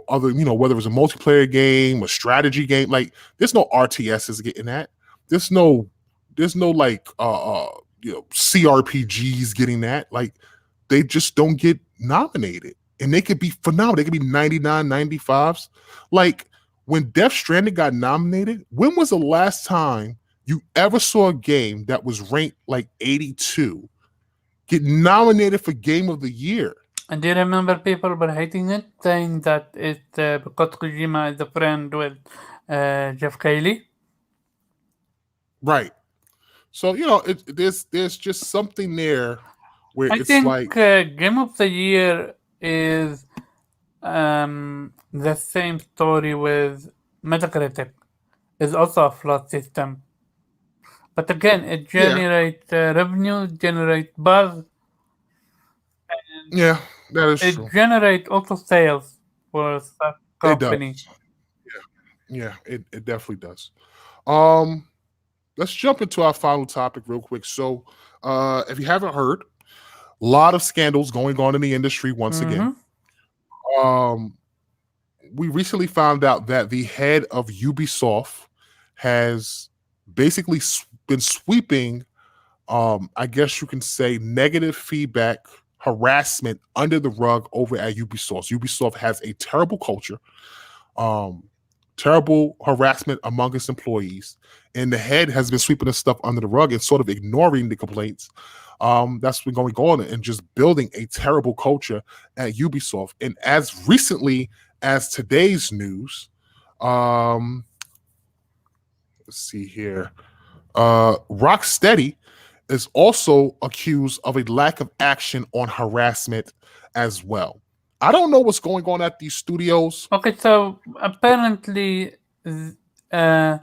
other, whether it's a multiplayer game, a strategy game. Like there's no RTSs getting that. There's no like CRPGs getting that. Like they just don't get nominated. And they could be phenomenal. They could be 99, 95s. Like when Death Stranding got nominated, when was the last time you ever saw a game that was ranked like 82 get nominated for Game of the Year? And do you remember people were hating it, saying that it because Kojima is a friend with Jeff Keighley? Right. So, there's just something there where I it's think like, Game of the Year is the same story with Metacritic. It's also a flawed system. But again, it yeah, generates revenue, generates buzz, and yeah, that is it true. generates also sales for such It company. does. Yeah, it definitely does. Um, let's jump into our final topic real quick. So, if you haven't heard, a lot of scandals going on in the industry once again. Mm-hmm. Um, we recently found out that the head of Ubisoft has basically been sweeping, I guess you can say, negative feedback, harassment under the rug over at Ubisoft. Ubisoft has a terrible culture, um, terrible harassment among its employees, and the head has been sweeping this stuff under the rug and sort of ignoring the complaints. That's been going on and just building a terrible culture at Ubisoft. And as recently as today's news, let's see here, Rocksteady is also accused of a lack of action on harassment as well. I don't know what's going on at these studios. Okay, so apparently, uh,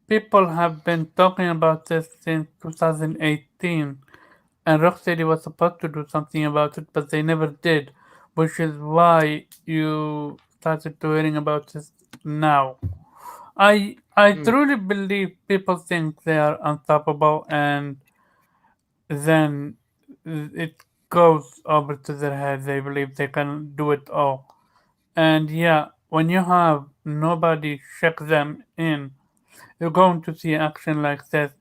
people have been talking about this since 2018, and Rocksteady was supposed to do something about it, but they never did, which is why you started to hearing about this now. I Mm, truly believe people think they are unstoppable, and then it goes over to their head. They believe they can do it all. And yeah, when you have nobody check them in, you're going to see action like this.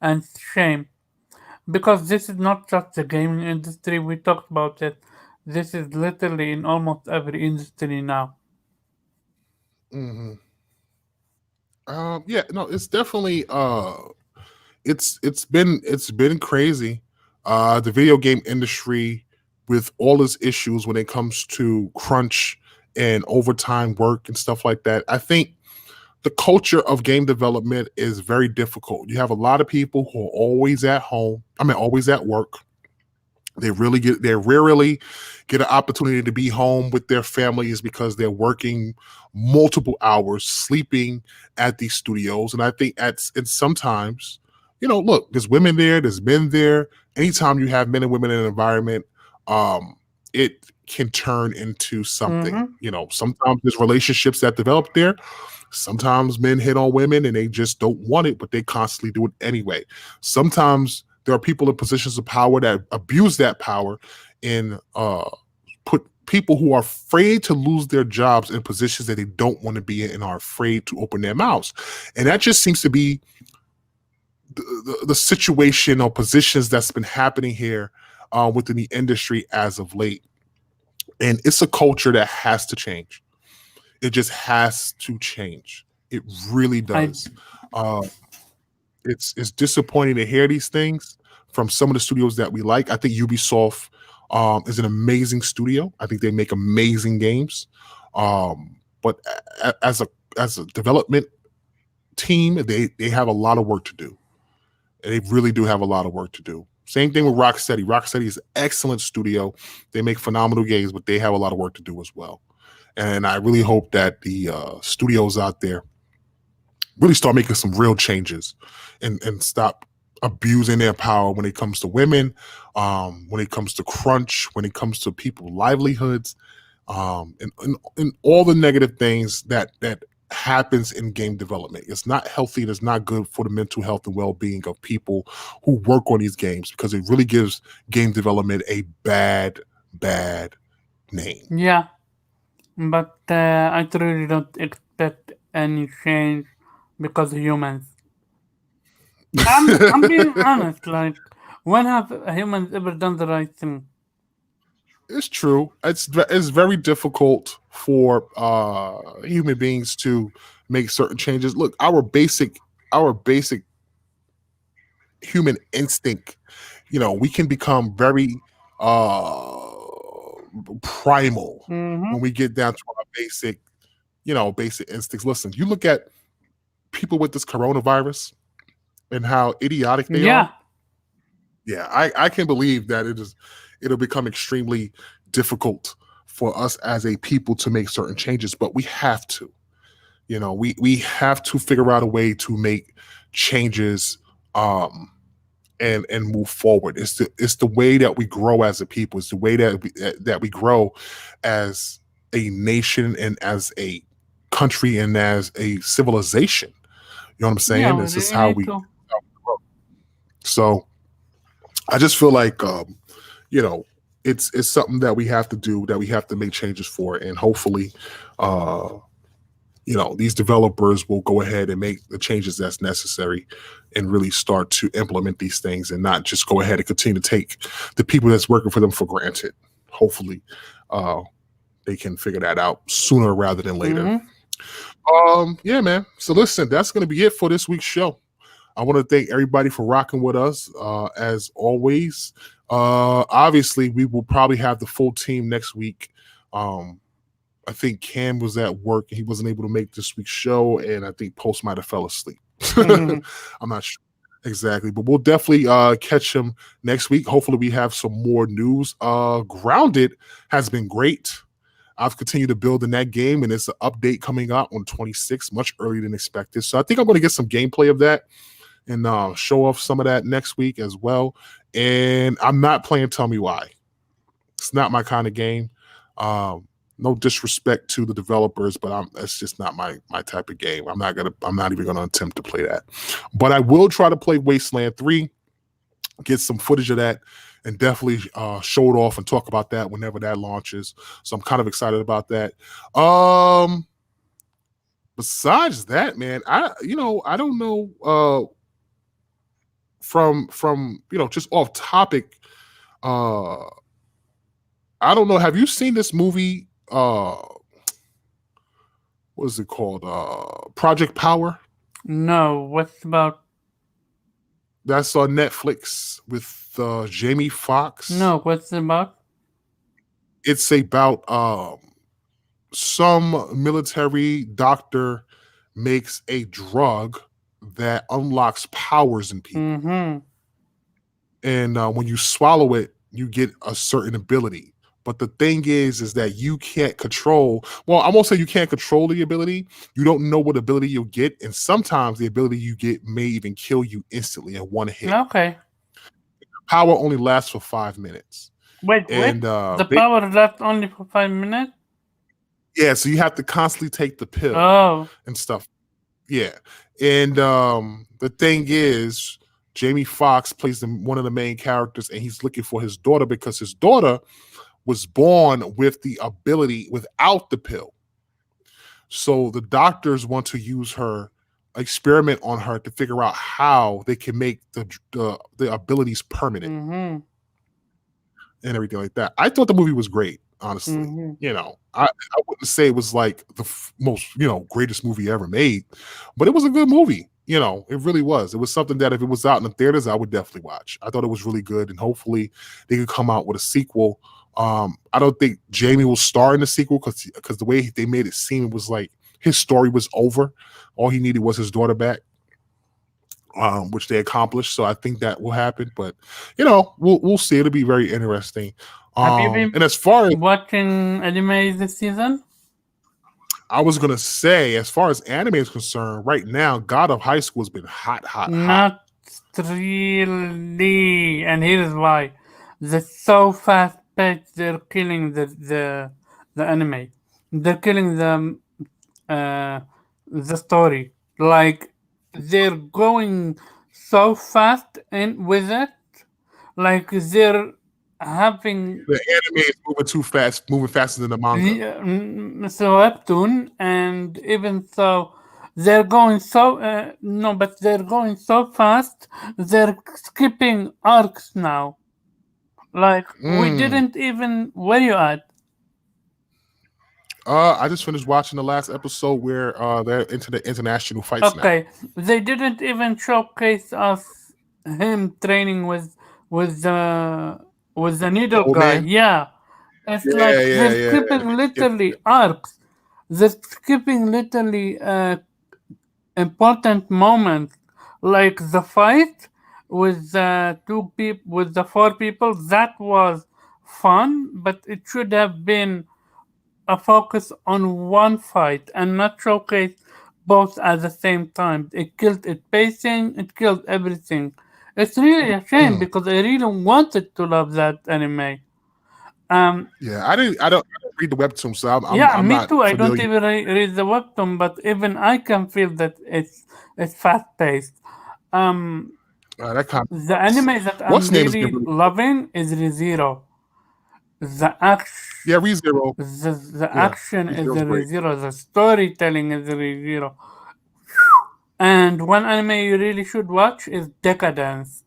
And shame. Because this is not just the gaming industry, we talked about it. This is literally in almost every industry now. mhm. Yeah, no, it's definitely it's been crazy. The video game industry with all its issues when it comes to crunch and overtime work and stuff like that. I think the culture of game development is very difficult. You have a lot of people who are always at home. I mean, always at work. They rarely get an opportunity to be home with their families because they're working multiple hours, sleeping at these studios. And I think and sometimes, look, there's women there, there's men there. Anytime you have men and women in an environment, it can turn into something. Mm-hmm. Sometimes there's relationships that develop there. Sometimes men hit on women and they just don't want it, but they constantly do it anyway. Sometimes there are people in positions of power that abuse that power and put people who are afraid to lose their jobs in positions that they don't want to be in and are afraid to open their mouths. And that just seems to be the situation or positions that's been happening here within the industry as of late. And it's a culture that has to change. It just has to change. It really I does. Uh, it's disappointing to hear these things from some of the studios that we like. I think Ubisoft is an amazing studio. I think they make amazing games. But as a development team, they have a lot of work to do. They really do have a lot of work to do. Same thing with Rocksteady. Rocksteady is an excellent studio. They make phenomenal games, but they have a lot of work to do as well. And I really hope that the studios out there really start making some real changes and stop abusing their power when it comes to women, when it comes to crunch, when it comes to people's livelihoods, and all the negative things that happens in game development. It's not healthy. It's not good for the mental health and well-being of people who work on these games because it really gives game development a bad name. Yeah, but I truly don't expect any change because of humans. I'm being honest. Like, when have humans ever done the right thing? It's true. It's very difficult for human beings to make certain changes. Look, our basic human instinct, we can become very uh primal Mm-hmm. when we get down to our basic instincts. Listen, you look at people with this coronavirus and how idiotic they are. Yeah, Yeah, I can believe that it'll become extremely difficult for us as a people to make certain changes, but we have to. We have to figure out a way to make changes um and move forward. It's the way that we grow as a people. It's the way that we grow as a nation and as a country and as a civilization. You know what I'm yeah, saying? we This is really how need we to. grow. So I just feel like you know, it's something that we have to do, that we have to make changes for, and hopefully, uh, these developers will go ahead and make the changes that's necessary, and really start to implement these things, and not just go ahead and continue to take the people that's working for them for granted. Hopefully, uh, they can figure that out sooner rather than later. Mm-hmm. Yeah, man. So listen, that's gonna be it for this week's show. I want to thank everybody for rocking with us. As always, obviously, we will probably have the full team next week. Um, I think Cam was at work and he wasn't able to make this week's show, and I think Post might have fell asleep. Mm-hmm. I'm not sure exactly, but we'll definitely catch him next week. Hopefully, we have some more news. Grounded has been great. I've continued to build in that game, and it's an update coming out on 26, much earlier than expected. So I think I'm going to get some gameplay of that and show off some of that next week as well. And I'm not playing Tell Me Why. It's not my kind of game. No disrespect to the developers, but that's just not my type of game. I'm not even gonna attempt to play that. But I will try to play Wasteland 3, get some footage of that, and definitely show it off and talk about that whenever that launches. So I'm kind of excited about that. Besides that, man, I don't know from just off topic. uh I don't know. Have you seen this movie? What is it called? Project Power. No, what's about? That's on Netflix with Jamie Foxx. No, what's about? It's about some military doctor makes a drug that unlocks powers in people, Mm-hmm. and when you swallow it, you get a certain ability. But the thing is that you can't control. Well, I won't say you can't control the ability. You don't know what ability you'll get, and sometimes the ability you get may even kill you instantly in one hit. Okay. Power only lasts for 5 minutes, Wait. and The power lasts only for 5 minutes? yeah, so you have to constantly take the pill Oh. and stuff. Yeah, and the thing is, Jamie Foxx plays one of the main characters, and he's looking for his daughter because his daughter was born with the ability without the pill. So the doctors want to use her, experiment on her to figure out how they can make the abilities permanent Mm-hmm. and everything like that. I thought the movie was great, honestly. Mm-hmm. I wouldn't say it was like the most, greatest movie ever made, but it was a good movie. It really was. It was something that if it was out in the theaters, I would definitely watch. I thought it was really good, and hopefully they could come out with a sequel. I don't think Jamie will star in the sequel because the way they made it seem, it was like his story was over. All he needed was his daughter back, which they accomplished. So I think that will happen. But we'll see. It'll be very interesting. Have you been And as far as watching anime this season? I was gonna say, as far as anime is concerned, right now, God of High School has been hot, hot, hot. Not really, and here's why. They're so fast paced. They're killing the anime. They're killing uh, the story. Like they're going so fast in with it. Like they're having The anime is moving too fast, moving faster than the manga. so webtoon, and even so, they're going so no, but they're going so fast. They're skipping arcs now. Like we Mm. didn't even where you at? I just finished watching the last episode where they're into the international fights now. Okay, they didn't even showcase us him training with the The needle old guy. man. Yeah, it's Yeah, like yeah, they're yeah. skipping literally arcs. They're skipping literally important moments, like the fight with the with the four people. That was fun, but it should have been a focus on one fight and not showcase both at the same time. It killed it pacing, it killed everything. It's really a shame Mm. because I really wanted to love that anime. Yeah, I don't read the webtoon, so Yeah, I'm me not too. I don't familiar. even read the webtoon, but even I can feel that it's fast paced. Um, That kind of the sucks. anime that I'm What's name has been really really good. loving is ReZero. The action, Yeah, ReZero. the Yeah, action is ReZero's great. ReZero. The storytelling is ReZero. And one anime you really should watch is Decadence.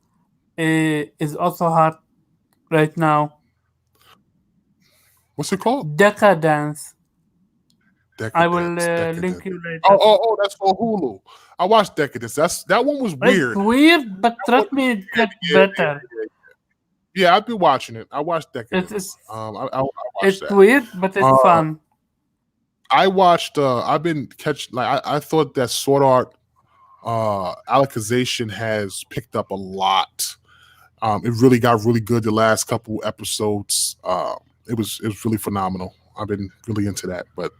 It is also hot right now. What's it called? Decadence. I will Decadence. link Decadence. you Oh, later. oh, oh, that's on Hulu. I watched Decadence. That one was It's weird. weird, but That one, trust me, it yeah, gets yeah, better. yeah, yeah. I've been watching it. I watched It's Decadence. it's, I watched it's that. weird, but it's Uh, fun. I watched. I've been I thought that Sword Art Alicization has picked up a lot. It really got really good the last couple episodes. It was really phenomenal. I've been really into that, but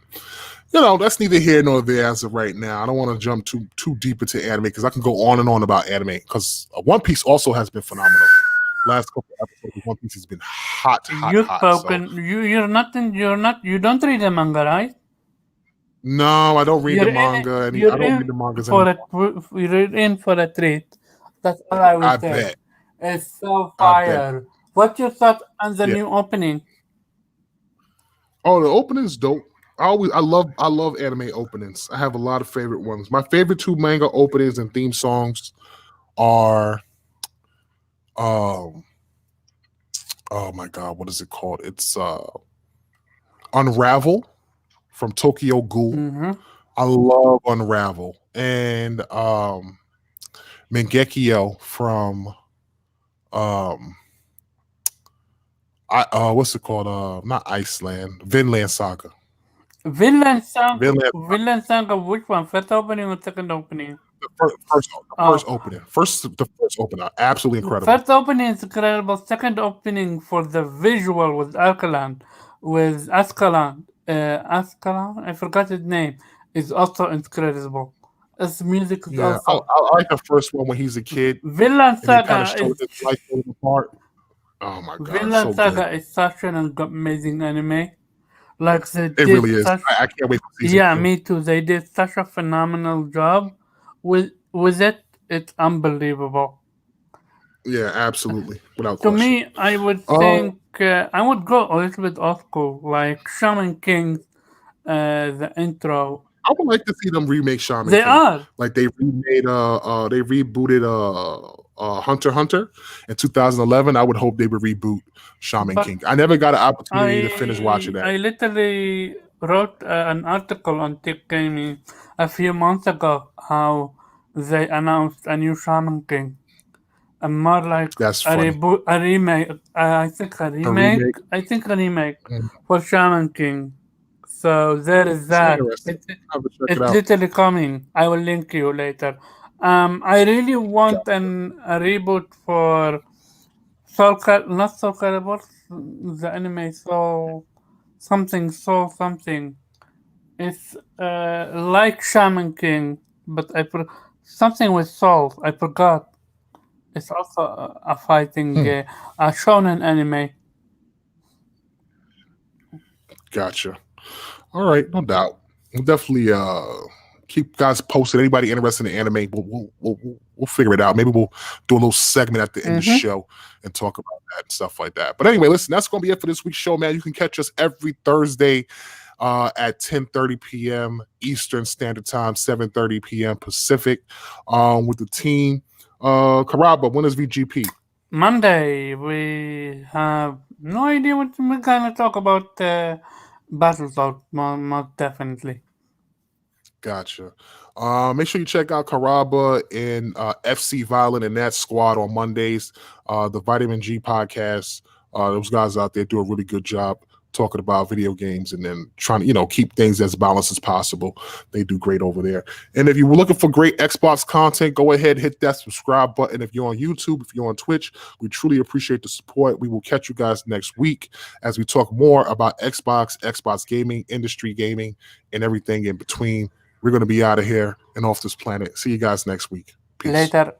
that's neither here nor there as of right now. I don't want to jump too deep into anime because I can go on and on about anime because One Piece also has been phenomenal. Last couple episodes of One Piece has been hot, hot, You've hot. So spoken. You don't read the manga, right? no, I don't read the You're in it. manga. I You're don't read in the mangas for anymore. a you're in for a treat. That's all I will I say. bet. It's so I bet. fire. What's your thought on the Yeah. new opening? Oh, the opening's dope. I love anime openings. I have a lot of favorite ones. My favorite two manga openings and theme songs are um oh my god, what is it called? It's Unravel from Tokyo Ghoul. Mm-hmm. I love Unravel. And Mangekyo from um what's it called? Not Iceland, Vinland Saga. Vinland Vinland Saga, which one? First opening or second opening? the first Oh, opening. The first opener. Absolutely the incredible. first opening is incredible. Second opening for the visual with Alkalan, with Ascalan. Ascalan? I forgot his name. Is also incredible. His music is Yeah, I, also. I like the first one when he's a kid Vinland and they kind of Saga showed is his life falling apart. Oh my god, Vinland so good. Saga is such an amazing anime. Like they It did really is. such. I can't wait for season Yeah, two. me too. They did such a phenomenal job with it. It's unbelievable. Yeah, absolutely, without To question. me, I would Uh, think I would go a little bit old school, like Shaman King, the intro. I would like to see them remake Shaman They King. are, Like they rebooted Hunter x Hunter in 2011. I would hope they would reboot Shaman but King. I never got an opportunity to finish watching that. I literally wrote an article on Tech Gaming a few months ago how they announced a new Shaman King. And more like That's a funny. reboot, a remake. I think a A remake. remake. I think a remake Mm, for Shaman King. So there is it's that. interesting. I'll have to check it It's out. literally coming. I will link you later. I really want Gotcha. a reboot for not Soul Calibur, the anime Soul something. It's like Shaman King, but something with Soul. I forgot. It's also a fighting, Hmm, a shonen anime. gotcha. All right, no doubt. We'll definitely keep guys posted. Anybody interested in anime, we'll figure it out. Maybe we'll do a little segment at the end of the Mm-hmm. show and talk about that and stuff like that. But anyway, listen, that's gonna be it for this week's show, man. You can catch us every Thursday at 10:30 p.m. Eastern Standard Time, 7:30 p.m. Pacific, with the team. Karaba, when is VGP? Monday, we have no idea what we're gonna talk about. Battletoads, most definitely. Gotcha. Make sure you check out Karaba and FC Violent and that squad on Mondays. The Vitamin G podcast. Those guys out there do a really good job talking about video games and then trying to, keep things as balanced as possible. They do great over there. And if you were looking for great Xbox content, go ahead, hit that subscribe button. If you're on YouTube, if you're on Twitch, we truly appreciate the support. We will catch you guys next week as we talk more about Xbox gaming, industry gaming, and everything in between. We're going to be out of here and off this planet. See you guys next week. Peace. Later.